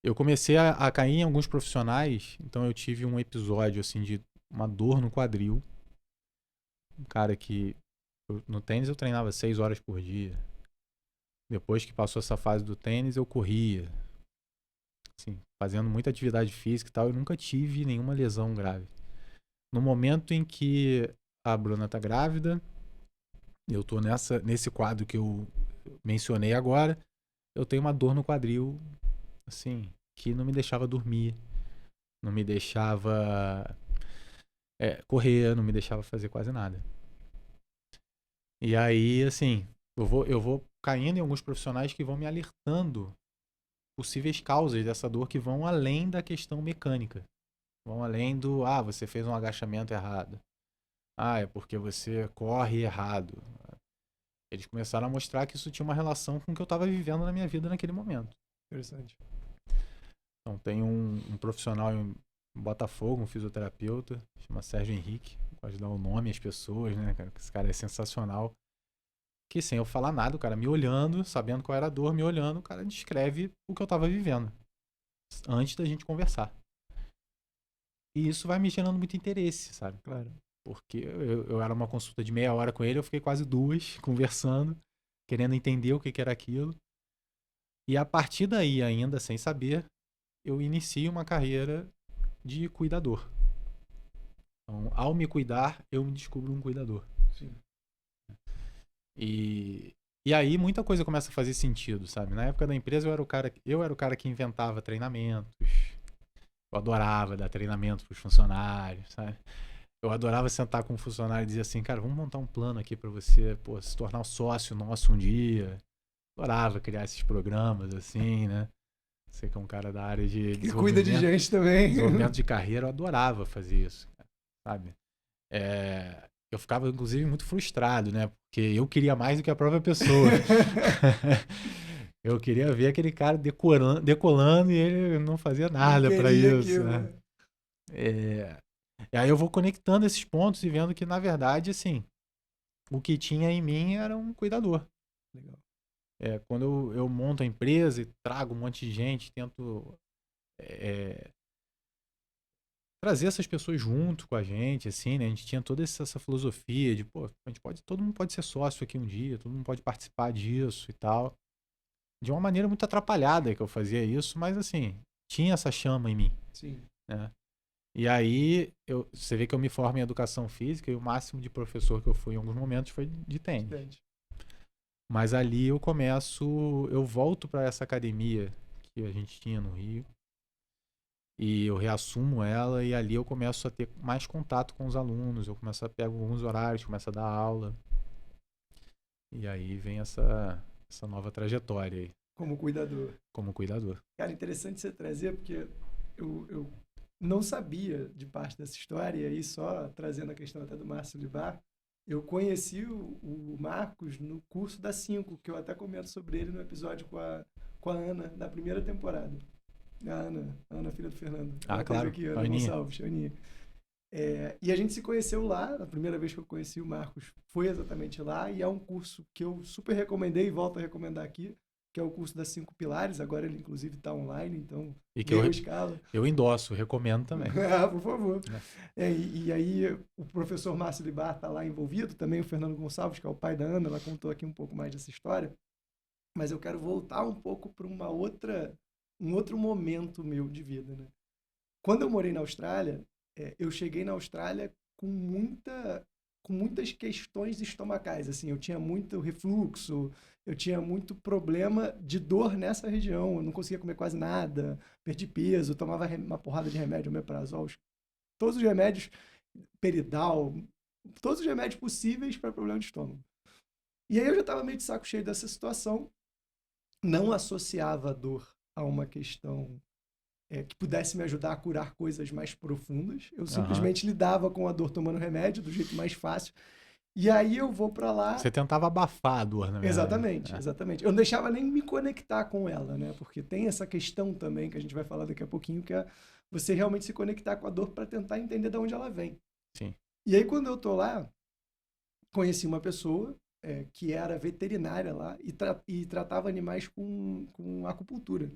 eu comecei a cair em alguns profissionais, então eu tive um episódio, assim, de uma dor no quadril. Um cara que... No tênis eu treinava 6 horas por dia. Depois que passou essa fase do tênis, eu corria. Assim, fazendo muita atividade física e tal, eu nunca tive nenhuma lesão grave. No momento em que a Bruna tá grávida, eu tô nesse quadro que eu mencionei agora, eu tenho uma dor no quadril, assim, que não me deixava dormir, não me deixava correr, não me deixava fazer quase nada. E aí, assim, eu vou caindo em alguns profissionais que vão me alertando possíveis causas dessa dor que vão além da questão mecânica. Vão além do, você fez um agachamento errado. É porque você corre errado. Eles começaram a mostrar que isso tinha uma relação com o que eu estava vivendo na minha vida naquele momento. Interessante. Então, tem um profissional em Botafogo, um fisioterapeuta, chama Sérgio Henrique, pode dar o nome às pessoas, né, cara? Esse cara é sensacional. Que sem eu falar nada, o cara me olhando, sabendo qual era a dor, me olhando, o cara descreve o que eu estava vivendo antes da gente conversar. E isso vai me gerando muito interesse, sabe? Claro. Porque eu era uma consulta de meia hora com ele, eu fiquei quase 2 conversando, querendo entender o que era aquilo. E a partir daí, ainda sem saber, eu inicio uma carreira de cuidador. Então, ao me cuidar, eu me descubro um cuidador. Sim. E aí muita coisa começa a fazer sentido, sabe? Na época da empresa eu era o cara que inventava treinamentos. Eu adorava dar treinamento para os funcionários, sabe? Eu adorava sentar com um funcionário e dizer assim, cara, vamos montar um plano aqui para você, pô, se tornar um sócio nosso um dia. Adorava criar esses programas assim, né? Você que é um cara da área de Que cuida de gente também. Desenvolvimento de carreira, eu adorava fazer isso, sabe? Eu ficava, inclusive, muito frustrado, né? Porque eu queria mais do que a própria pessoa. Eu queria ver aquele cara decolando e ele não fazia nada para isso, né? E aí eu vou conectando esses pontos e vendo que, na verdade, assim, o que tinha em mim era um cuidador. Legal. Quando eu monto a empresa e trago um monte de gente, tento trazer essas pessoas junto com a gente, assim, né? A gente tinha toda essa filosofia de, pô, todo mundo pode ser sócio aqui um dia, todo mundo pode participar disso e tal. De uma maneira muito atrapalhada que eu fazia isso, mas assim, tinha essa chama em mim. Sim. Né? E aí, você vê que eu me formo em educação física e o máximo de professor que eu fui em alguns momentos foi de tênis. Mas ali eu volto para essa academia que a gente tinha no Rio e eu reassumo ela e ali eu começo a ter mais contato com os alunos, eu começo a pegar alguns horários, começo a dar aula. E aí vem essa nova trajetória aí. Como cuidador. Como cuidador. Cara, interessante você trazer, porque eu não sabia de parte dessa história, e aí só trazendo a questão até do Márcio Libar, eu conheci o Marcos no curso da 5, que eu até comento sobre ele no episódio com a Ana, da primeira temporada. A Ana, filha do Fernando. Ah, claro. Aqui, Ana Gonçalves, Aninha. E a gente se conheceu lá, a primeira vez que eu conheci o Marcos foi exatamente lá, e é um curso que eu super recomendei e volto a recomendar aqui, que é o curso das 5 pilares, agora ele inclusive está online, então e que eu endosso, recomendo também. Por favor. E aí o professor Márcio Libar está lá envolvido, também o Fernando Gonçalves, que é o pai da Ana, ela contou aqui um pouco mais dessa história, mas eu quero voltar um pouco para um outro momento meu de vida, né? Quando eu morei na Austrália, eu cheguei na Austrália com muitas questões estomacais, assim, eu tinha muito refluxo, eu tinha muito problema de dor nessa região, eu não conseguia comer quase nada, perdi peso, tomava uma porrada de remédio, omeprazol, todos os remédios, Peridal, todos os remédios possíveis para problema de estômago. E aí eu já estava meio de saco cheio dessa situação, não associava a dor a uma questão que pudesse me ajudar a curar coisas mais profundas. Eu simplesmente lidava com a dor tomando remédio do jeito mais fácil. E aí eu vou para lá... Você tentava abafar a dor, na verdade. Exatamente. Eu não deixava nem me conectar com ela, né? Porque tem essa questão também, que a gente vai falar daqui a pouquinho, que é você realmente se conectar com a dor para tentar entender de onde ela vem. Sim. E aí quando eu tô lá, conheci uma pessoa que era veterinária lá e tratava animais com acupuntura.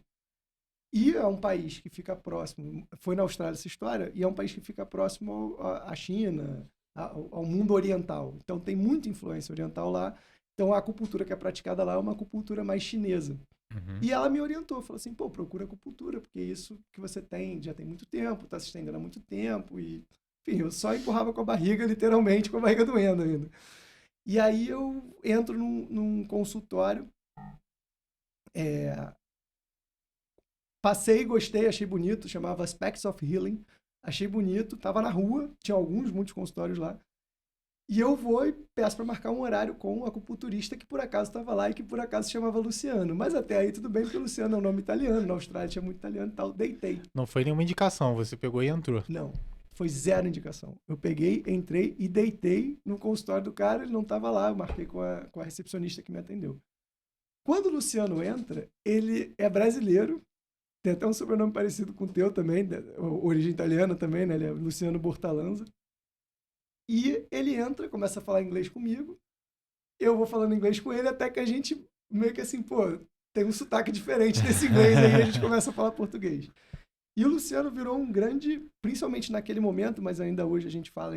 E é um país que fica próximo, foi na Austrália essa história, e é um país que fica próximo à China, ao mundo oriental. Então tem muita influência oriental lá. Então a acupuntura que é praticada lá é uma acupuntura mais chinesa. Uhum. E ela me orientou, falou assim, procura acupuntura, porque isso que você tem já tem muito tempo, está se estendendo há muito tempo. E, enfim, eu só empurrava com a barriga, literalmente, com a barriga doendo ainda. E aí eu entro num consultório, passei, gostei, achei bonito, chamava Aspects of Healing, achei bonito, tava na rua, tinha muitos consultórios lá, e eu vou e peço para marcar um horário com um acupunturista que por acaso estava lá e que por acaso se chamava Luciano, mas até aí tudo bem, porque Luciano é um nome italiano, na Austrália tinha muito italiano e tal, deitei. Não foi nenhuma indicação, você pegou e entrou. Não, foi zero indicação. Eu peguei, entrei e deitei no consultório do cara, ele não estava lá, eu marquei com a recepcionista que me atendeu. Quando o Luciano entra, ele é brasileiro, tem até um sobrenome parecido com o teu também, origem italiana também, né? Ele é Luciano Bortalanza. E ele entra, começa a falar inglês comigo, eu vou falando inglês com ele, até que a gente meio que assim, tem um sotaque diferente desse inglês, aí a gente começa a falar português. E o Luciano virou um grande, principalmente naquele momento, mas ainda hoje a gente fala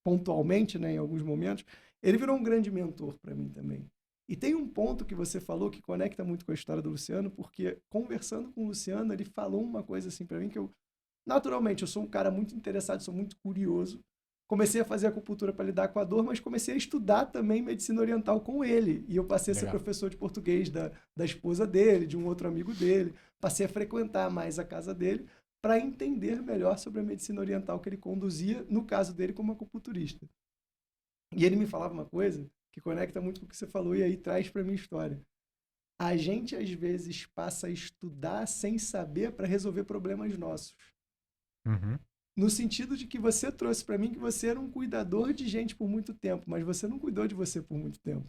pontualmente, né, em alguns momentos, ele virou um grande mentor para mim também. E tem um ponto que você falou que conecta muito com a história do Luciano, porque conversando com o Luciano, ele falou uma coisa assim para mim que eu, naturalmente, eu sou um cara muito interessado, sou muito curioso. Comecei a fazer acupuntura para lidar com a dor, mas comecei a estudar também medicina oriental com ele. E eu passei a ser professor de português da esposa dele, de um outro amigo dele. Passei a frequentar mais a casa dele para entender melhor sobre a medicina oriental que ele conduzia, no caso dele, como acupunturista. E ele me falava uma coisa que conecta muito com o que você falou e aí traz para minha história. A gente, às vezes, passa a estudar sem saber para resolver problemas nossos. Uhum. No sentido de que você trouxe para mim que você era um cuidador de gente por muito tempo, mas você não cuidou de você por muito tempo.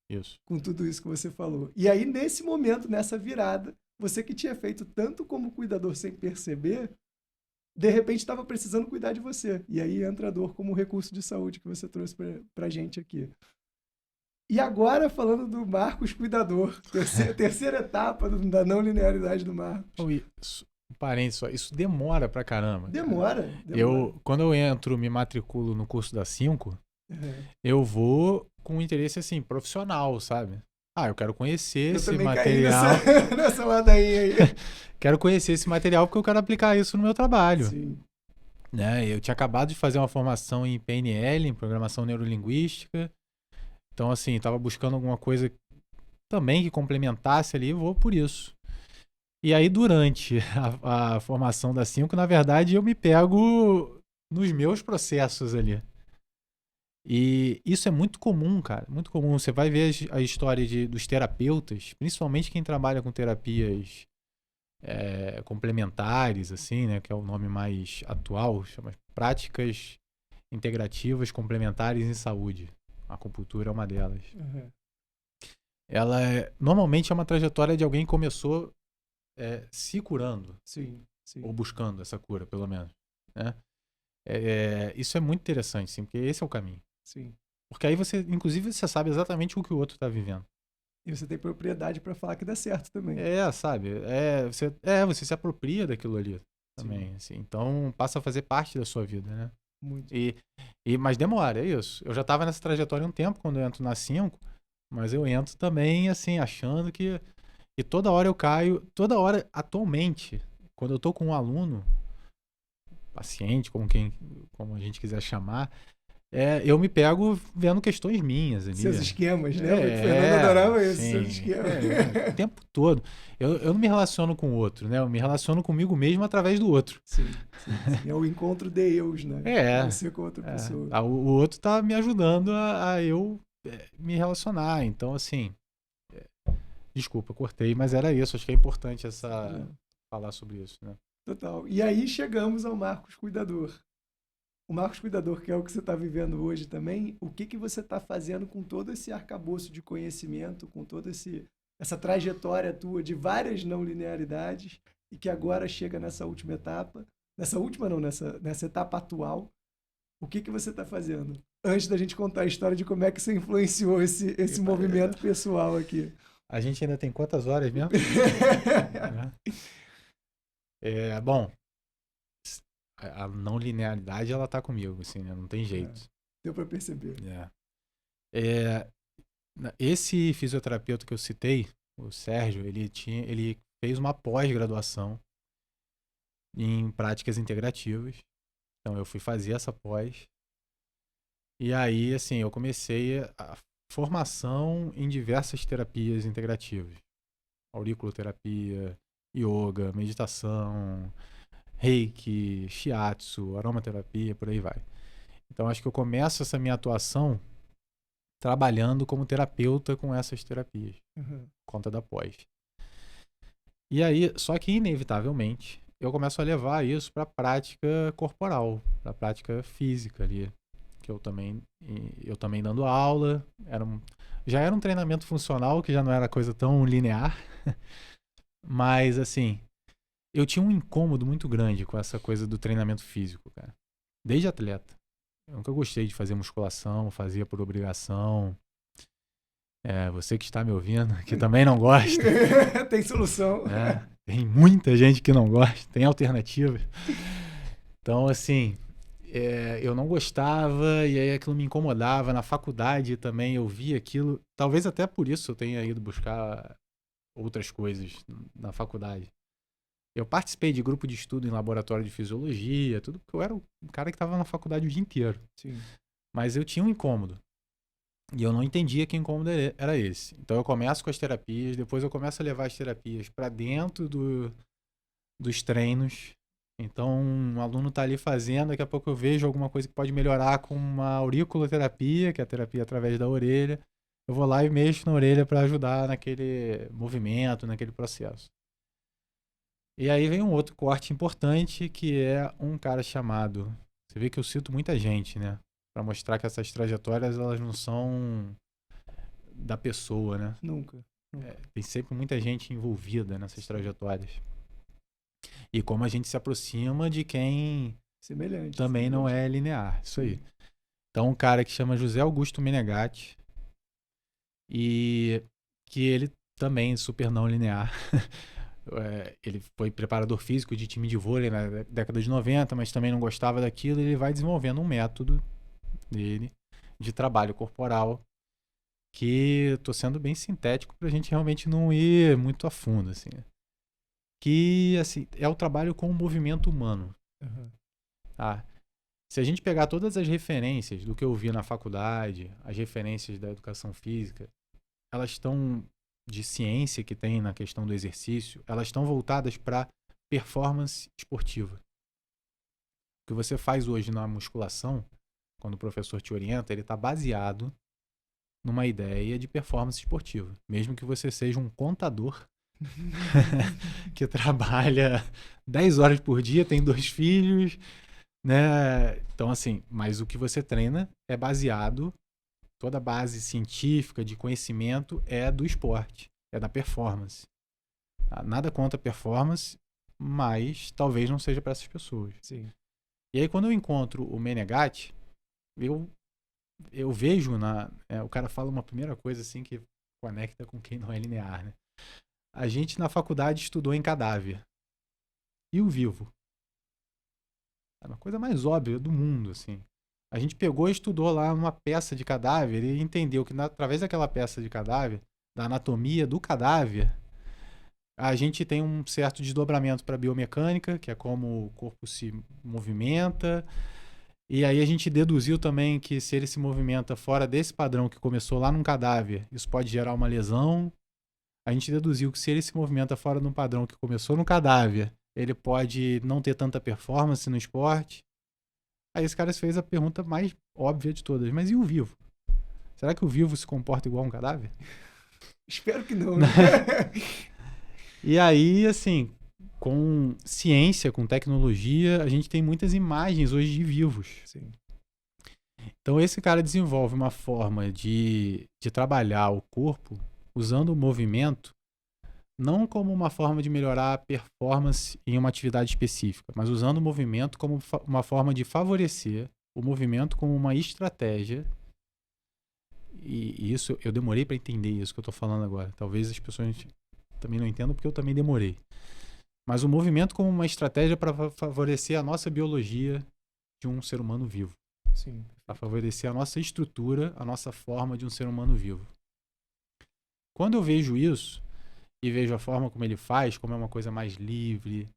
Isso. Com tudo isso que você falou. E aí, nesse momento, nessa virada, você que tinha feito tanto como cuidador sem perceber, de repente estava precisando cuidar de você. E aí entra a dor como recurso de saúde que você trouxe pra gente aqui. E agora, falando do Marcos Cuidador, terceira etapa da não linearidade do Marcos. Parênteses só, isso demora pra caramba. Demora. Quando eu entro, me matriculo no curso da 5, eu vou com um interesse assim, profissional, sabe? Eu quero conhecer esse material. Nessa ladainha aí. Quero conhecer esse material porque eu quero aplicar isso no meu trabalho. Sim. Né? Eu tinha acabado de fazer uma formação em PNL, em Programação Neurolinguística. Então, assim, estava buscando alguma coisa também que complementasse ali, vou por isso. E aí, durante a formação da 5, na verdade, eu me pego nos meus processos ali. E isso é muito comum, cara, muito comum. Você vai ver a história dos terapeutas, principalmente quem trabalha com terapias complementares, assim, né, que é o nome mais atual, chama práticas integrativas complementares em saúde. A acupuntura é uma delas. Uhum. Ela normalmente é uma trajetória de alguém que começou se curando. Sim. Ou buscando essa cura, pelo menos. Né? Isso é muito interessante, sim, porque esse é o caminho. Sim. Porque aí você, inclusive, você sabe exatamente o que o outro está vivendo. E você tem propriedade para falar que dá certo também. Sabe? Você se apropria daquilo ali também. Assim, então passa a fazer parte da sua vida, né? Muito. Mas demora, é isso. Eu já estava nessa trajetória há um tempo quando eu entro na 5, mas eu entro também, assim, achando que toda hora eu caio, toda hora, atualmente, quando eu tô com um aluno, paciente, como a gente quiser chamar, eu me pego vendo questões minhas ali. Seus esquemas, né? O Fernando adorava isso, seus esquemas. O tempo todo. Eu não me relaciono com o outro, né? Eu me relaciono comigo mesmo através do outro. Sim. É o encontro de eus, né? Você com outra pessoa. O outro tá me ajudando a eu me relacionar. Então, assim, desculpa, cortei, mas era isso. Acho que é importante falar sobre isso, né? Total. E aí chegamos ao Marcos Cuidador. O Marcos Cuidador, que é o que você está vivendo hoje também, o que você está fazendo com todo esse arcabouço de conhecimento, com toda essa trajetória tua de várias não linearidades e que agora chega nessa última etapa, nessa etapa atual, o que você está fazendo? Antes da gente contar a história de como é que você influenciou esse movimento pessoal aqui. A gente ainda tem quantas horas mesmo? Bom, a não linearidade, ela tá comigo, assim, né? Não tem jeito. Deu para perceber. Esse fisioterapeuta que eu citei, o Sérgio, ele fez uma pós-graduação em práticas integrativas. Então, eu fui fazer essa pós. E aí, assim, eu comecei a formação em diversas terapias integrativas. Auriculoterapia, yoga, meditação, reiki, shiatsu, aromaterapia, por aí vai. Então, acho que eu começo essa minha atuação trabalhando como terapeuta com essas terapias, conta da pós. E aí, só que inevitavelmente, eu começo a levar isso para a prática corporal, para a prática física ali, que eu também dando aula, já era um treinamento funcional, que já não era coisa tão linear, mas assim, eu tinha um incômodo muito grande com essa coisa do treinamento físico, cara. Desde atleta. Eu nunca gostei de fazer musculação, fazia por obrigação. Você que está me ouvindo, que também não gosta. Tem solução. Tem muita gente que não gosta, tem alternativa. Então, assim, eu não gostava e aí aquilo me incomodava. Na faculdade também eu via aquilo. Talvez até por isso eu tenha ido buscar outras coisas na faculdade. Eu participei de grupo de estudo em laboratório de fisiologia, tudo porque eu era um cara que estava na faculdade o dia inteiro. Sim. Mas eu tinha um incômodo. E eu não entendia que incômodo era esse. Então eu começo com as terapias, depois eu começo a levar as terapias para dentro dos treinos. Então um aluno está ali fazendo, daqui a pouco eu vejo alguma coisa que pode melhorar com uma auriculoterapia, que é a terapia através da orelha. Eu vou lá e mexo na orelha para ajudar naquele movimento, naquele processo. E aí vem um outro corte importante, que é um cara chamado... Você vê que eu cito muita gente, né? Para mostrar que essas trajetórias, elas não são da pessoa, né? Nunca. Tem sempre muita gente envolvida nessas trajetórias. E como a gente se aproxima de quem Semelhante. também não é linear. Isso aí. Então, um cara que chama José Augusto Menegatti, e que ele também é super não linear. Ele foi preparador físico de time de vôlei na década de 90, mas também não gostava daquilo, e ele vai desenvolvendo um método dele de trabalho corporal, que tô sendo bem sintético pra gente realmente não ir muito a fundo, assim. Que, assim, é o trabalho com o movimento humano. Uhum. Tá? Se a gente pegar todas as referências do que eu vi na faculdade, as referências da educação física, elas estão de ciência que tem na questão do exercício, elas estão voltadas para performance esportiva. O que você faz hoje na musculação, quando o professor te orienta, ele está baseado numa ideia de performance esportiva. Mesmo que você seja um contador que trabalha 10 horas por dia, tem 2 filhos, né? Então, assim, mas o que você treina é baseado, toda a base científica de conhecimento é do esporte, é da performance. Nada contra a performance, mas talvez não seja para essas pessoas. Sim. E aí, quando eu encontro o Menegatti, eu vejo o cara fala uma primeira coisa assim que conecta com quem não é linear, né? A gente na faculdade estudou em cadáver. E o vivo? É uma coisa mais óbvia do mundo, assim. A gente pegou e estudou lá uma peça de cadáver e entendeu que através daquela peça de cadáver, da anatomia do cadáver, a gente tem um certo desdobramento para biomecânica, que é como o corpo se movimenta. E aí a gente deduziu também que se ele se movimenta fora desse padrão que começou lá num cadáver, isso pode gerar uma lesão. A gente deduziu que se ele se movimenta fora de um padrão que começou no cadáver, ele pode não ter tanta performance no esporte. Aí esse cara fez a pergunta mais óbvia de todas. Mas e o vivo? Será que o vivo se comporta igual a um cadáver? Espero que não, né? E aí, assim, com ciência, com tecnologia, a gente tem muitas imagens hoje de vivos. Sim. Então esse cara desenvolve uma forma de trabalhar o corpo usando o movimento, não como uma forma de melhorar a performance em uma atividade específica, mas usando o movimento como uma forma de favorecer o movimento como uma estratégia. E isso, eu demorei para entender isso que eu estou falando agora. Talvez as pessoas também não entendam, porque eu também demorei. Mas o movimento como uma estratégia para favorecer a nossa biologia de um ser humano vivo. Sim. Para favorecer a nossa estrutura, a nossa forma de um ser humano vivo. Quando eu vejo isso, e vejo a forma como ele faz, como é uma coisa mais livre,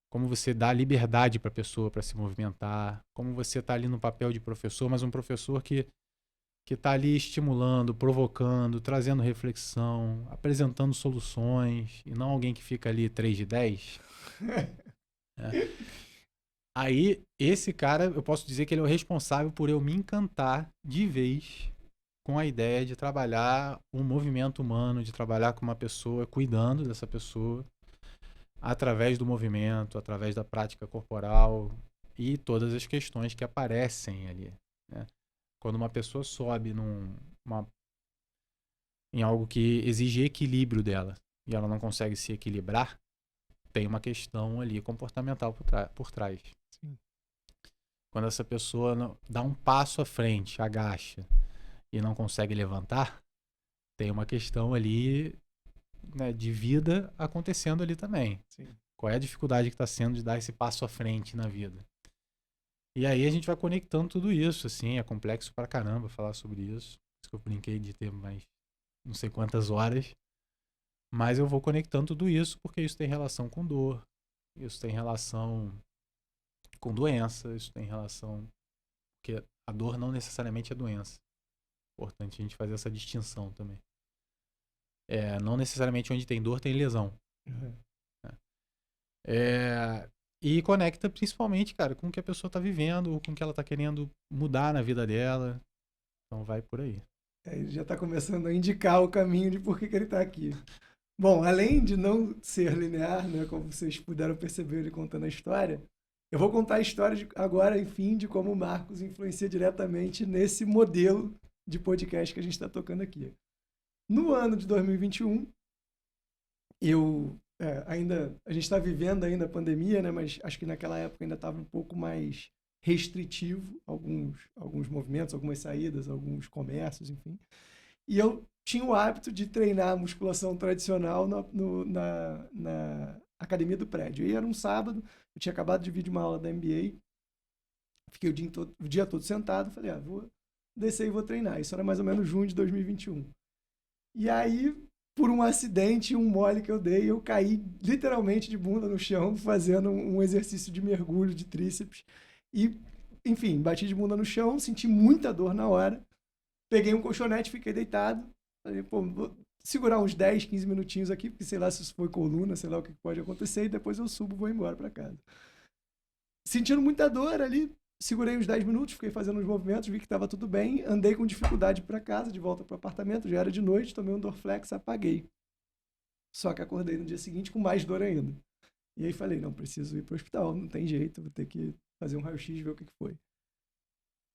como você dá liberdade para a pessoa para se movimentar, como você está ali no papel de professor, mas um professor que está ali estimulando, provocando, trazendo reflexão, apresentando soluções, e não alguém que fica ali 3 de 10. Aí, esse cara, eu posso dizer que ele é o responsável por eu me encantar de vez com a ideia de trabalhar um movimento humano, de trabalhar com uma pessoa, cuidando dessa pessoa, através do movimento, através da prática corporal e todas as questões que aparecem ali, né? Quando uma pessoa sobe em algo que exige equilíbrio dela e ela não consegue se equilibrar, tem uma questão ali comportamental por trás. Sim. Quando essa pessoa dá um passo à frente, agacha e não consegue levantar, tem uma questão ali, né, de vida acontecendo ali também. Sim. Qual é a dificuldade que está sendo de dar esse passo à frente na vida? E aí a gente vai conectando tudo isso, assim, é complexo pra caramba falar sobre isso. Por isso que eu brinquei de ter mais não sei quantas horas. Mas eu vou conectando tudo isso porque isso tem relação com dor, isso tem relação com doença, isso tem relação... Porque a dor não necessariamente é doença. Importante a gente fazer essa distinção também. Não necessariamente onde tem dor tem lesão. Uhum. E conecta principalmente, cara, com o que a pessoa tá vivendo, com o que ela tá querendo mudar na vida dela. Então vai por aí. Ele já está começando a indicar o caminho de por que ele está aqui. Bom, além de não ser linear, né, como vocês puderam perceber ele contando a história, eu vou contar a história agora, enfim, de como o Marcos influencia diretamente nesse modelo de podcast que a gente está tocando aqui. No ano de 2021, a gente está vivendo ainda a pandemia, né, mas acho que naquela época ainda estava um pouco mais restritivo, alguns movimentos, algumas saídas, alguns comércios, enfim. E eu tinha o hábito de treinar musculação tradicional na academia do prédio. E era um sábado, eu tinha acabado de vir de uma aula da MBA, fiquei o dia todo sentado, falei, vou descer e vou treinar. Isso era mais ou menos junho de 2021. E aí, por um acidente, um mole que eu dei, eu caí literalmente de bunda no chão, fazendo um exercício de mergulho de tríceps. E, enfim, bati de bunda no chão, senti muita dor na hora. Peguei um colchonete, fiquei deitado. Falei, vou segurar uns 10, 15 minutinhos aqui, porque sei lá se isso foi coluna, sei lá o que pode acontecer, e depois eu subo e vou embora para casa. Sentindo muita dor ali, segurei uns 10 minutos, fiquei fazendo uns movimentos, vi que estava tudo bem, andei com dificuldade para casa, de volta para o apartamento, já era de noite, tomei um Dorflex, apaguei. Só que acordei no dia seguinte com mais dor ainda. E aí falei, não, preciso ir para o hospital, não tem jeito, vou ter que fazer um raio-x, ver o que foi.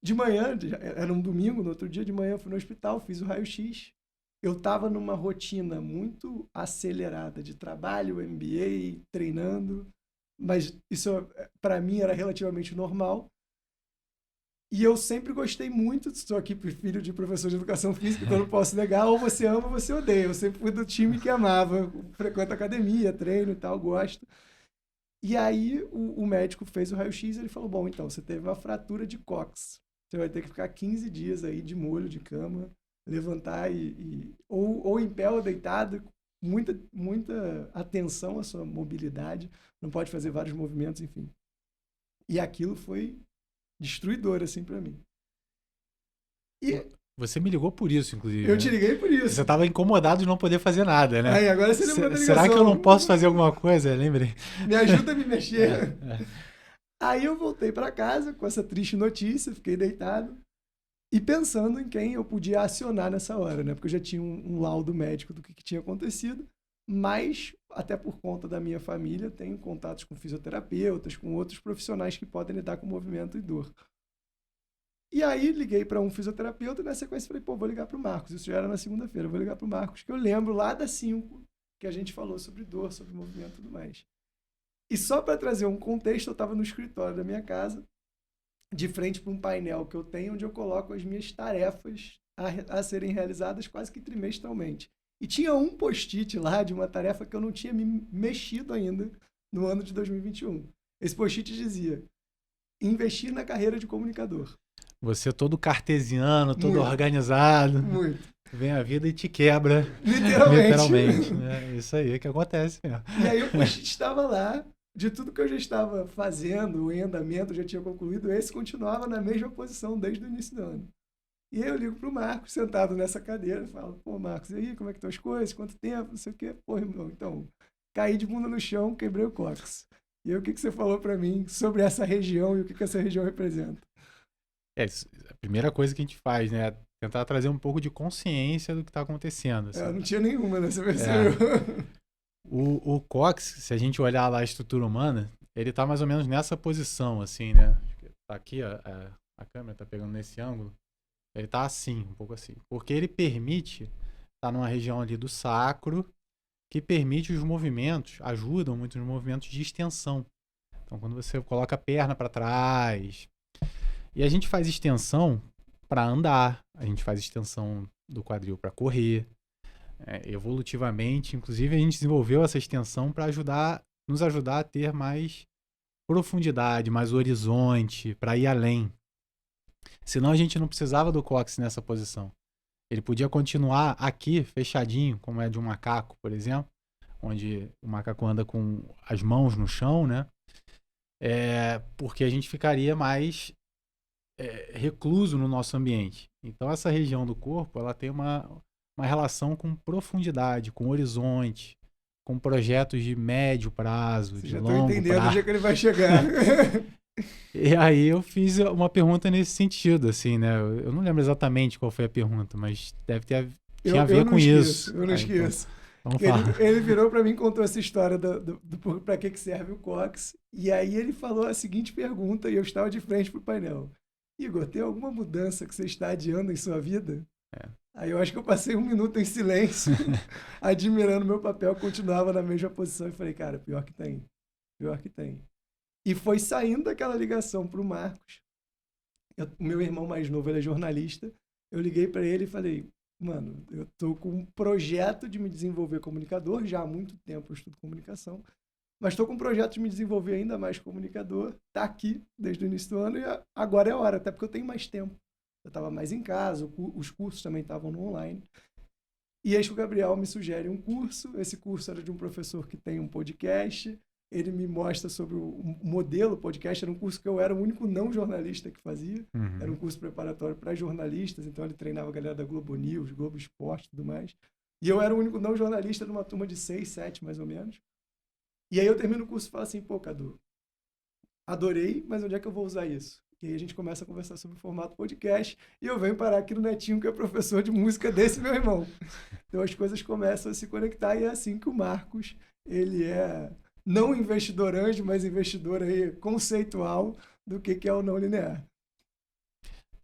De manhã, era um domingo, no outro dia de manhã eu fui no hospital, fiz o raio-x. Eu estava numa rotina muito acelerada de trabalho, MBA, treinando, mas isso para mim era relativamente normal. E eu sempre gostei muito, estou aqui filho de professor de educação física, então não posso negar, ou você ama ou você odeia. Eu sempre fui do time que amava, frequento academia, treino e tal, gosto. E aí o médico fez o raio-x e ele falou, bom, então você teve uma fratura de cóccix. Você vai ter que ficar 15 dias aí de molho de cama, levantar ou em pé ou deitado, muita atenção à sua mobilidade, não pode fazer vários movimentos, enfim. E aquilo foi destruidor, assim, para mim. E você me ligou por isso, inclusive. Eu te liguei por isso. Você estava incomodado de não poder fazer nada, né? Aí, agora você lembrou da ligação. Será que eu não posso fazer alguma coisa? Lembrei. Me ajuda a me mexer. Aí eu voltei para casa com essa triste notícia, fiquei deitado e pensando em quem eu podia acionar nessa hora, né? Porque eu já tinha um laudo médico do que tinha acontecido, mas até por conta da minha família, tenho contatos com fisioterapeutas, com outros profissionais que podem lidar com movimento e dor. E aí liguei para um fisioterapeuta e na sequência falei, vou ligar para o Marcos. Isso já era na segunda-feira, vou ligar para o Marcos, que eu lembro lá da 5 que a gente falou sobre dor, sobre movimento e tudo mais. E só para trazer um contexto, eu estava no escritório da minha casa, de frente para um painel que eu tenho, onde eu coloco as minhas tarefas a serem realizadas quase que trimestralmente. E tinha um post-it lá de uma tarefa que eu não tinha me mexido ainda no ano de 2021. Esse post-it dizia, investir na carreira de comunicador. Você todo cartesiano, todo organizado. Muito. Vem a vida e te quebra. Literalmente. É isso aí que acontece mesmo. E aí o post-it estava lá, de tudo que eu já estava fazendo, em andamento, já tinha concluído, esse continuava na mesma posição desde o início do ano. E aí eu ligo pro Marcos, sentado nessa cadeira, e falo, pô, Marcos, e aí, como é que estão as coisas? Quanto tempo? Não sei o quê. Pô, irmão, então, caí de bunda no chão, quebrei o cóccix. E aí o que você falou para mim sobre essa região e o que essa região representa? A primeira coisa que a gente faz, né? Tentar trazer um pouco de consciência do que está acontecendo. Assim. Não tinha nenhuma, né? Você percebeu? O cóccix, se a gente olhar lá a estrutura humana, ele tá mais ou menos nessa posição, assim, né? Tá aqui, a câmera tá pegando nesse ângulo. Ele tá assim, um pouco assim. Porque ele permite, tá numa região ali do sacro, que permite os movimentos, ajudam muito nos movimentos de extensão. Então, quando você coloca a perna para trás... E a gente faz extensão para andar, a gente faz extensão do quadril para correr. Evolutivamente, inclusive, a gente desenvolveu essa extensão para nos ajudar a ter mais profundidade, mais horizonte, para ir além. Senão a gente não precisava do cóccix nessa posição. Ele podia continuar aqui, fechadinho, como é de um macaco, por exemplo, onde o macaco anda com as mãos no chão, né? Porque a gente ficaria mais recluso no nosso ambiente. Então, essa região do corpo, ela tem uma relação com profundidade, com horizonte, com projetos de médio prazo, Você de já tô longo entendendo prazo. onde é que ele vai chegar. E aí eu fiz uma pergunta nesse sentido, assim, né? Eu não lembro exatamente qual foi a pergunta, mas deve ter tinha a ver com isso. Eu não esqueço. Então fala. Ele virou para mim e contou essa história do para que serve o cóccix. E aí ele falou a seguinte pergunta, e eu estava de frente pro painel. Igor, tem alguma mudança que você está adiando em sua vida? Aí eu acho que eu passei 1 minuto em silêncio, admirando meu papel, continuava na mesma posição e falei, cara, pior que tem. Pior que tem. E foi saindo daquela ligação pro Marcos. O meu irmão mais novo, ele é jornalista. Eu liguei para ele e falei, mano, eu tô com um projeto de me desenvolver comunicador, já há muito tempo eu estudo comunicação, mas estou com um projeto de me desenvolver ainda mais comunicador, tá aqui desde o início do ano e agora é a hora, até porque eu tenho mais tempo. Eu estava mais em casa, os cursos também estavam no online. E eis que o Gabriel me sugere um curso, esse curso era de um professor que tem um podcast, ele me mostra sobre o modelo podcast, era um curso que eu era o único não jornalista que fazia, era um curso preparatório para jornalistas, então ele treinava a galera da Globo News, Globo Esporte e tudo mais. E eu era o único não jornalista numa turma de 6, 7 mais ou menos. E aí eu termino o curso e falo assim, pô, Cadu, adorei, mas onde é que eu vou usar isso? E aí a gente começa a conversar sobre o formato podcast e eu venho parar aqui no Netinho, que é professor de música desse meu irmão. Então as coisas começam a se conectar e é assim que o Marcos, ele é não investidor anjo, mas investidor aí conceitual do que é o não linear.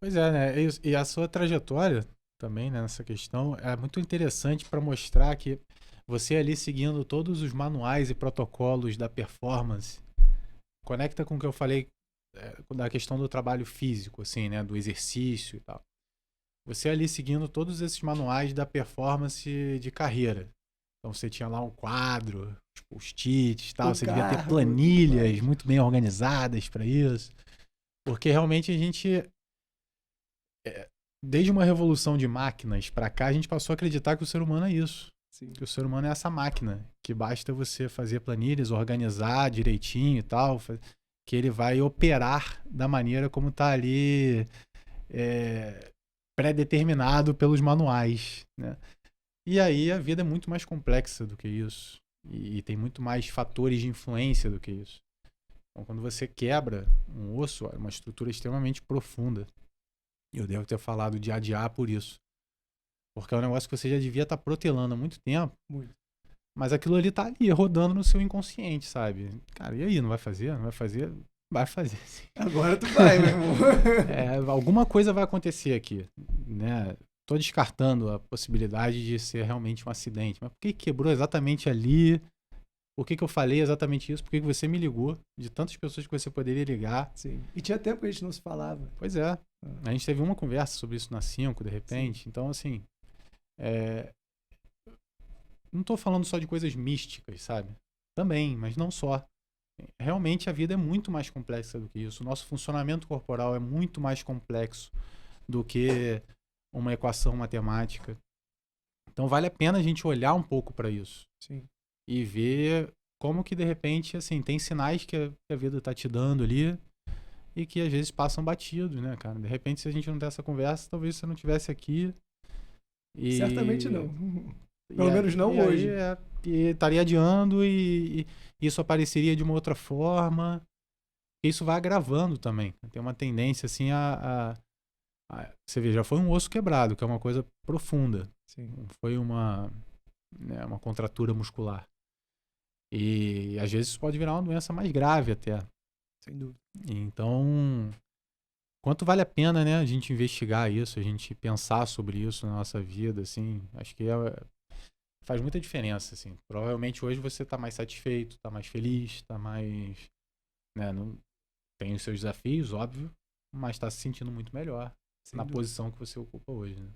Pois é, né? E a sua trajetória também, né, nessa questão é muito interessante para mostrar que você ali seguindo todos os manuais e protocolos da performance conecta com o que eu falei da questão do trabalho físico, assim, né, do exercício e tal. Você ali seguindo todos esses manuais da performance de carreira. Então você tinha lá um quadro, tipo, post-its e tal, você devia ter planilhas muito bem organizadas para isso. Porque realmente a gente, desde uma revolução de máquinas para cá, a gente passou a acreditar que o ser humano é isso. Sim. Que o ser humano é essa máquina, que basta você fazer planilhas, organizar direitinho e tal, que ele vai operar da maneira como está ali pré-determinado pelos manuais, né? E aí a vida é muito mais complexa do que isso. E tem muito mais fatores de influência do que isso. Então, quando você quebra um osso, é uma estrutura extremamente profunda. Eu devo ter falado de adiar por isso. Porque é um negócio que você já devia estar protelando há muito tempo. Muito. Mas aquilo ali tá ali, rodando no seu inconsciente, sabe? Cara, e aí, não vai fazer? Não vai fazer? Vai fazer, sim. Agora tu vai, meu irmão. Alguma coisa vai acontecer aqui, né? Tô descartando a possibilidade de ser realmente um acidente. Mas por que quebrou exatamente ali? Por que eu falei exatamente isso? Por que você me ligou? De tantas pessoas que você poderia ligar. Sim. E tinha tempo que a gente não se falava. Pois é. A gente teve uma conversa sobre isso na 5, de repente. Sim. Então, assim... Não tô falando só de coisas místicas, sabe? Também, mas não só. Realmente a vida é muito mais complexa do que isso. O nosso funcionamento corporal é muito mais complexo do que uma equação matemática. Então vale a pena a gente olhar um pouco para isso. Sim. E ver como que de repente, assim, tem sinais que a vida tá te dando ali e que às vezes passam batidos, né, cara? De repente, se a gente não der essa conversa, talvez você não estivesse aqui. Certamente não. Pelo menos não hoje. E estaria adiando e isso apareceria de uma outra forma. Isso vai agravando também. Tem uma tendência assim você vê, já foi um osso quebrado, que é uma coisa profunda. Sim. Foi uma contratura muscular. E às vezes isso pode virar uma doença mais grave até. Sem dúvida. Então, quanto vale a pena, né, a gente investigar isso, a gente pensar sobre isso na nossa vida, assim, acho que faz muita diferença, assim. Provavelmente hoje você está mais satisfeito, está mais feliz, está mais, né, tem os seus desafios, óbvio, mas está se sentindo muito melhor na posição que você ocupa hoje, né?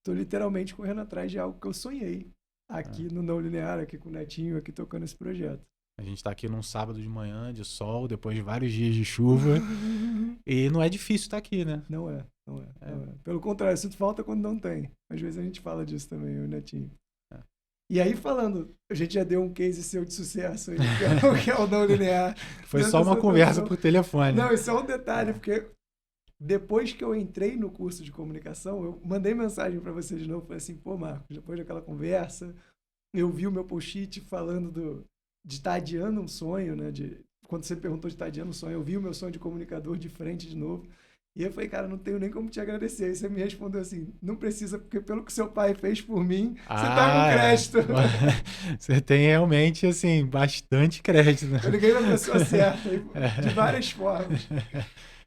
Tô literalmente correndo atrás de algo que eu sonhei aqui no Não Linear, aqui com o Netinho, aqui tocando esse projeto. A gente tá aqui num sábado de manhã, de sol, depois de vários dias de chuva. E não é difícil estar aqui, né? Não é. Pelo contrário, sinto falta quando não tem. Às vezes a gente fala disso também, eu e o Netinho. E aí, falando, a gente já deu um case seu de sucesso aí, que é o não linear. Foi só uma conversa por telefone. Não, isso é um detalhe, porque depois que eu entrei no curso de comunicação, eu mandei mensagem para você de novo, falei assim, pô, Marcos, depois daquela conversa, eu vi o meu post-it falando de estar adiando um sonho, né? Quando você perguntou de estar adiando um sonho, eu vi o meu sonho de comunicador de frente de novo. E eu falei, cara, não tenho nem como te agradecer. Aí você me respondeu assim, não precisa, porque pelo que seu pai fez por mim, você tá com crédito. Você tem realmente, assim, bastante crédito, né? Eu liguei na pessoa certa, de várias formas.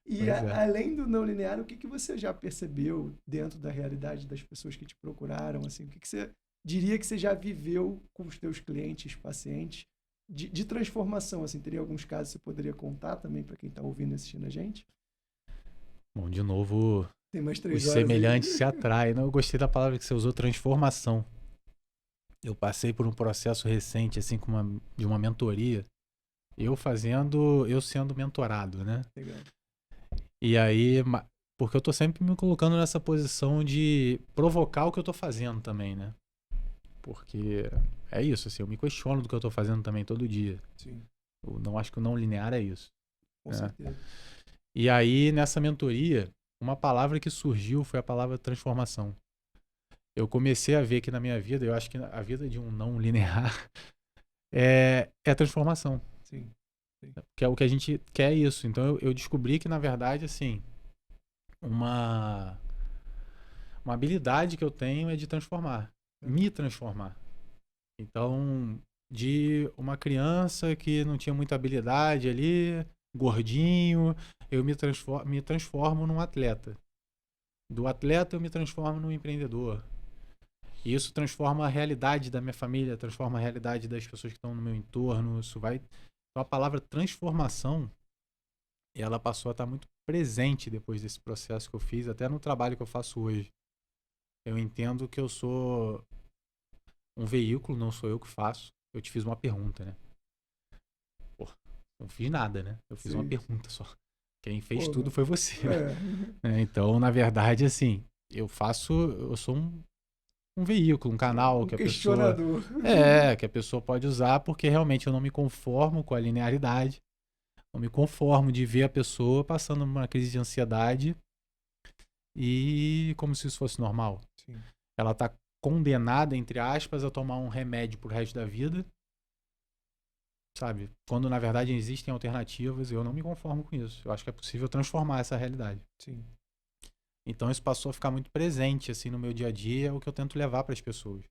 E além do não linear, o que você já percebeu dentro da realidade das pessoas que te procuraram? Assim, o que você diria que você já viveu com os teus clientes, pacientes, de transformação? Assim, teria alguns casos que você poderia contar também para quem está ouvindo e assistindo a gente? Bom, de novo, tem mais 3 os semelhantes se atraem. Eu gostei da palavra que você usou, transformação. Eu passei por um processo recente, assim, de uma mentoria. Eu sendo mentorado, né? Legal. E aí, porque eu tô sempre me colocando nessa posição de provocar o que eu tô fazendo também, né? Porque é isso, assim, eu me questiono do que eu tô fazendo também todo dia. Sim. Eu não acho que o não linear é isso. Com certeza. E aí, nessa mentoria, uma palavra que surgiu foi a palavra transformação. Eu comecei a ver que na minha vida, eu acho que a vida de um não linear é transformação. Sim. Que é o que a gente quer isso. Então, eu descobri que, na verdade, assim, uma habilidade que eu tenho é de transformar. Me transformar. Então, de uma criança que não tinha muita habilidade ali, gordinho, eu me transformo num atleta. Do atleta eu me transformo num empreendedor. E isso transforma a realidade da minha família, transforma a realidade das pessoas que estão no meu entorno. Então a palavra transformação, ela passou a estar muito presente depois desse processo que eu fiz, até no trabalho que eu faço hoje. Eu entendo que eu sou um veículo, não sou eu que faço. Eu te fiz uma pergunta, né? Pô, não fiz nada, né? Eu fiz uma pergunta só. Quem fez tudo foi você. Então, na verdade, assim, eu sou um veículo, um canal que a pessoa... que a pessoa pode usar, porque realmente eu não me conformo com a linearidade. Não me conformo de ver a pessoa passando uma crise de ansiedade e como se isso fosse normal. Sim. Ela tá condenada, entre aspas, a tomar um remédio pro resto da vida, sabe? Quando, na verdade, existem alternativas, eu não me conformo com isso. Eu acho que é possível transformar essa realidade. Sim. Então, isso passou a ficar muito presente, assim, no meu dia a dia, é o que eu tento levar para as pessoas.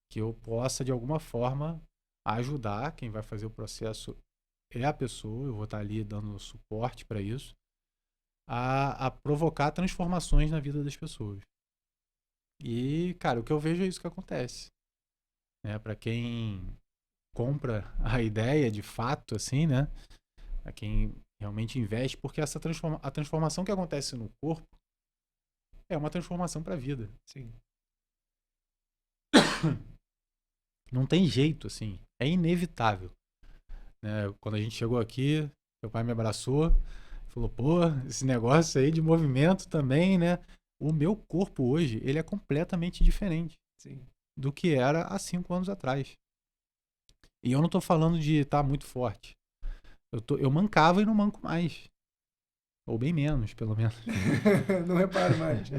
Que eu possa, de alguma forma, ajudar. Quem vai fazer o processo é a pessoa, eu vou estar ali dando suporte para isso, a provocar transformações na vida das pessoas. E, cara, o que eu vejo é isso que acontece. Para quem compra a ideia de fato, assim, né? Para quem realmente investe, porque a transformação que acontece no corpo é uma transformação para a vida. Sim. Não tem jeito, assim. É inevitável. Quando a gente chegou aqui, meu pai me abraçou, falou, pô, esse negócio aí de movimento também, né? O meu corpo hoje, ele é completamente diferente. Sim. Do que era há 5 anos atrás. E eu não tô falando de estar muito forte. Eu mancava e não manco mais. Ou bem menos, pelo menos. Não reparo mais.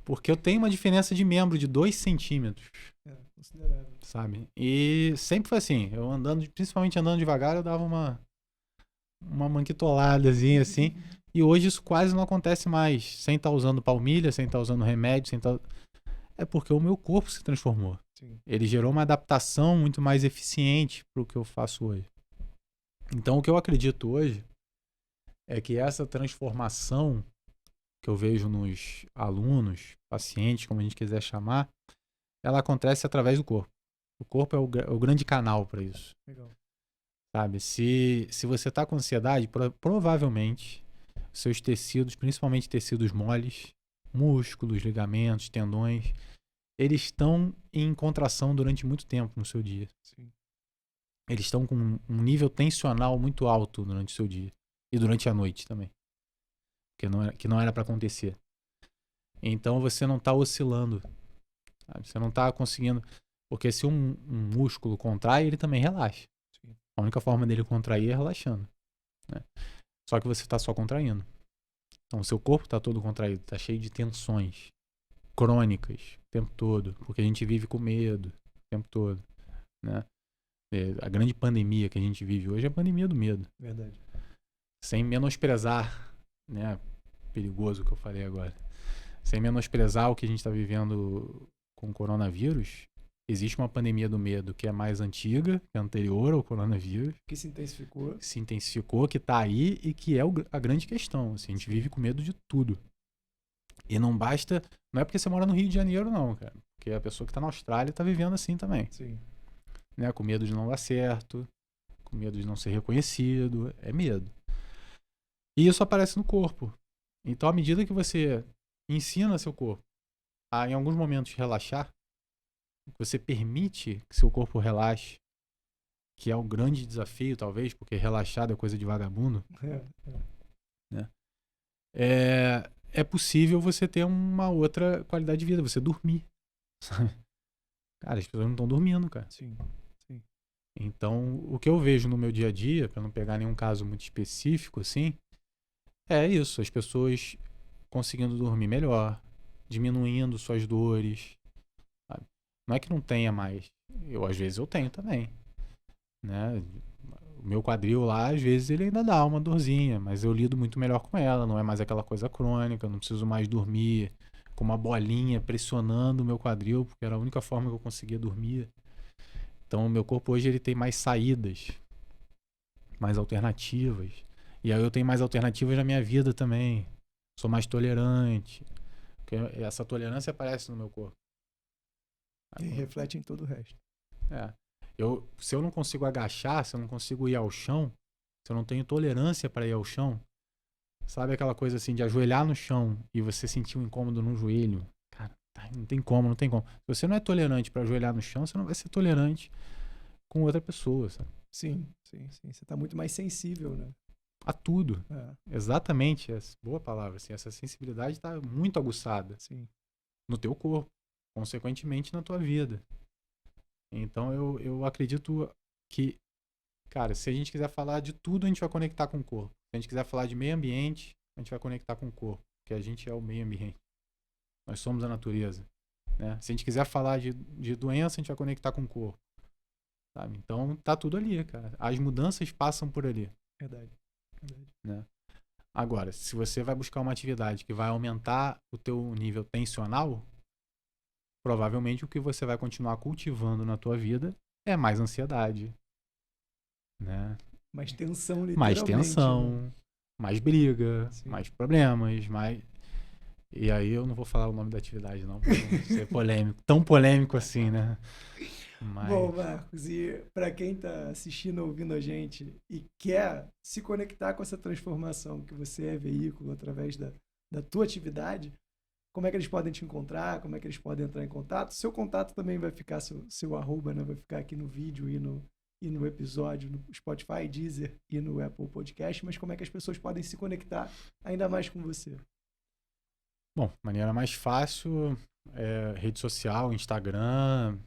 Porque eu tenho uma diferença de membro de 2 centímetros. Considerável. Sabe? E sempre foi assim. Eu principalmente andando devagar, eu dava uma manquitoladazinha assim. E hoje isso quase não acontece mais. Sem estar usando palmilha, sem estar usando remédio, sem estar... É porque o meu corpo se transformou. Sim. Ele gerou uma adaptação muito mais eficiente para o que eu faço hoje. Então, o que eu acredito hoje é que essa transformação que eu vejo nos alunos, pacientes, como a gente quiser chamar, ela acontece através do corpo. O corpo é o grande canal para isso. Legal. Sabe? Se você está com ansiedade, provavelmente seus tecidos, principalmente tecidos moles, músculos, ligamentos, tendões, eles estão em contração durante muito tempo no seu dia. Sim. eles estão com um nível tensional muito alto durante o seu dia. E durante a noite também. Que não era para acontecer. Então você não está oscilando. Sabe? Você não está conseguindo. Porque se um músculo contrai, ele também relaxa. Sim. A única forma dele contrair é relaxando. Né? Só que você está só contraindo. Então o seu corpo está todo contraído, está cheio de tensões crônicas o tempo todo. Porque a gente vive com medo o tempo todo. Né? A grande pandemia que a gente vive hoje é a pandemia do medo. Verdade. Sem menosprezar, né? Perigoso o que eu falei agora. Sem menosprezar o que a gente está vivendo com o coronavírus, existe uma pandemia do medo que é mais antiga, que é anterior ao coronavírus. Que se intensificou. Se intensificou, que está aí e que é a grande questão. Assim, a gente vive com medo de tudo. E não basta... Não é porque você mora no Rio de Janeiro, não, cara. Porque a pessoa que está na Austrália está vivendo assim também. Sim. Né? Com medo de não dar certo, com medo de não ser reconhecido. É medo. E isso aparece no corpo. Então, à medida que você ensina seu corpo a, em alguns momentos, relaxar, você permite que seu corpo relaxe, que é um grande desafio, talvez, porque relaxar é coisa de vagabundo, né? É possível você ter uma outra qualidade de vida, você dormir. Cara, as pessoas não estão dormindo, cara. Sim. Então, o que eu vejo no meu dia a dia, para não pegar nenhum caso muito específico, assim, é isso, as pessoas conseguindo dormir melhor, diminuindo suas dores, sabe? Não é que não tenha mais. Às vezes eu tenho também, né? O meu quadril lá, às vezes ele ainda dá uma dorzinha, mas eu lido muito melhor com ela, não é mais aquela coisa crônica, não preciso mais dormir com uma bolinha pressionando o meu quadril, porque era a única forma que eu conseguia dormir. Então o meu corpo hoje ele tem mais saídas, mais alternativas. E aí eu tenho mais alternativas na minha vida também. Sou mais tolerante. Porque essa tolerância aparece no meu corpo. E reflete em todo o resto. Se eu não consigo agachar, se eu não consigo ir ao chão, se eu não tenho tolerância para ir ao chão, sabe aquela coisa assim de ajoelhar no chão e você sentir um incômodo no joelho? Cara, não tem como. Se você não é tolerante para ajoelhar no chão, você não vai ser tolerante com outra pessoa, sabe? Sim. Você tá muito mais sensível, né? A tudo. Exatamente. Boa palavra. Assim, essa sensibilidade está muito aguçada. Sim. No teu corpo, consequentemente na tua vida. Então eu acredito que, cara, se a gente quiser falar de tudo, a gente vai conectar com o corpo. Se a gente quiser falar de meio ambiente, a gente vai conectar com o corpo, porque a gente é o meio ambiente. Nós somos a natureza, né? Se a gente quiser falar de doença, a gente vai conectar com o corpo, sabe? Então tá tudo ali, cara. As mudanças passam por ali. Verdade. Né? Agora, se você vai buscar uma atividade que vai aumentar o teu nível tensional, provavelmente o que você vai continuar cultivando na tua vida é mais ansiedade, né? Mais tensão, literalmente. Mais tensão, né? Mais briga, Sim. Mais problemas, mais... E aí eu não vou falar o nome da atividade não, pra não ser polêmico. Tão polêmico assim, né? Mas... Bom, Marcos, e para quem está assistindo, ouvindo a gente e quer se conectar com essa transformação que você é veículo através da tua atividade, como é que eles podem te encontrar? Como é que eles podem entrar em contato? Seu contato também vai ficar, seu arroba, né? Vai ficar aqui no vídeo e no episódio, no Spotify, Deezer e no Apple Podcast, mas como é que as pessoas podem se conectar ainda mais com você? Bom, maneira mais fácil é rede social, Instagram,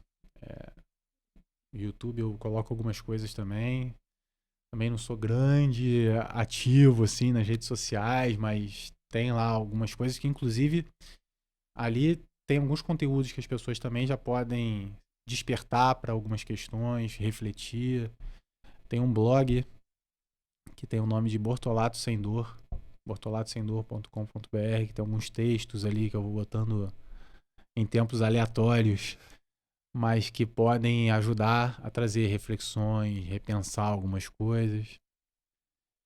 YouTube eu coloco algumas coisas também. Também não sou grande, ativo assim nas redes sociais, mas tem lá algumas coisas que inclusive ali tem alguns conteúdos que as pessoas também já podem despertar para algumas questões, refletir. Tem um blog que tem o nome de Bortolato Sem Dor, bortolatossemdor.com.br, que tem alguns textos ali que eu vou botando em tempos aleatórios, mas que podem ajudar a trazer reflexões, repensar algumas coisas.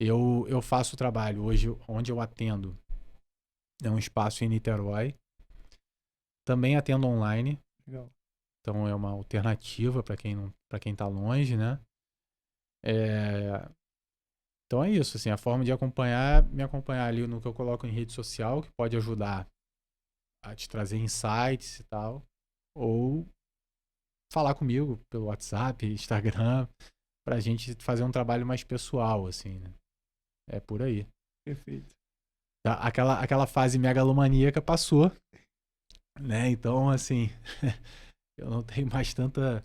Eu faço trabalho hoje onde eu atendo. É um espaço em Niterói. Também atendo online. Legal. Então é uma alternativa para quem está longe, né? Então é isso, assim, a forma de me acompanhar ali no que eu coloco em rede social, que pode ajudar a te trazer insights e tal, ou falar comigo pelo WhatsApp, Instagram, pra gente fazer um trabalho mais pessoal, assim, né? É por aí. Perfeito. Aquela fase megalomaníaca passou, né? Então, assim, eu não tenho mais tanta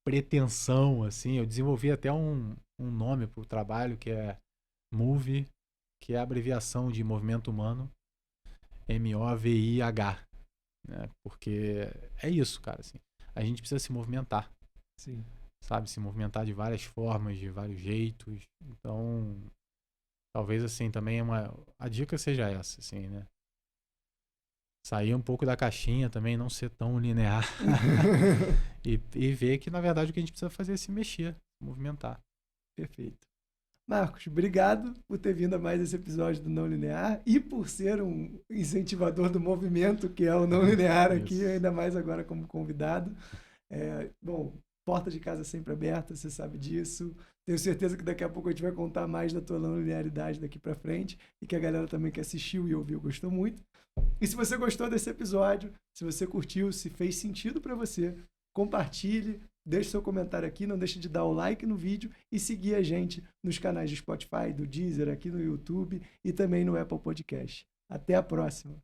pretensão, assim. Eu desenvolvi até um nome pro trabalho que é MOVIH, que é a abreviação de movimento humano, MOVIH, né? Porque é isso, cara, assim. A gente precisa se movimentar. Sim. Sabe? Se movimentar de várias formas, de vários jeitos. Então, talvez, assim, também a dica seja essa, assim, né? Sair um pouco da caixinha também, não ser tão linear. e ver que, na verdade, o que a gente precisa fazer é se mexer, se movimentar. Perfeito. Marcos, obrigado por ter vindo a mais esse episódio do Não Linear e por ser um incentivador do movimento que é o Não Linear aqui, ainda mais agora como convidado. Bom, porta de casa sempre aberta, você sabe disso. Tenho certeza que daqui a pouco a gente vai contar mais da tua não linearidade daqui pra frente e que a galera também que assistiu e ouviu gostou muito. E se você gostou desse episódio, se você curtiu, se fez sentido pra você, compartilhe, deixe seu comentário aqui, não deixe de dar o like no vídeo e seguir a gente nos canais do Spotify, do Deezer, aqui no YouTube e também no Apple Podcast. Até a próxima!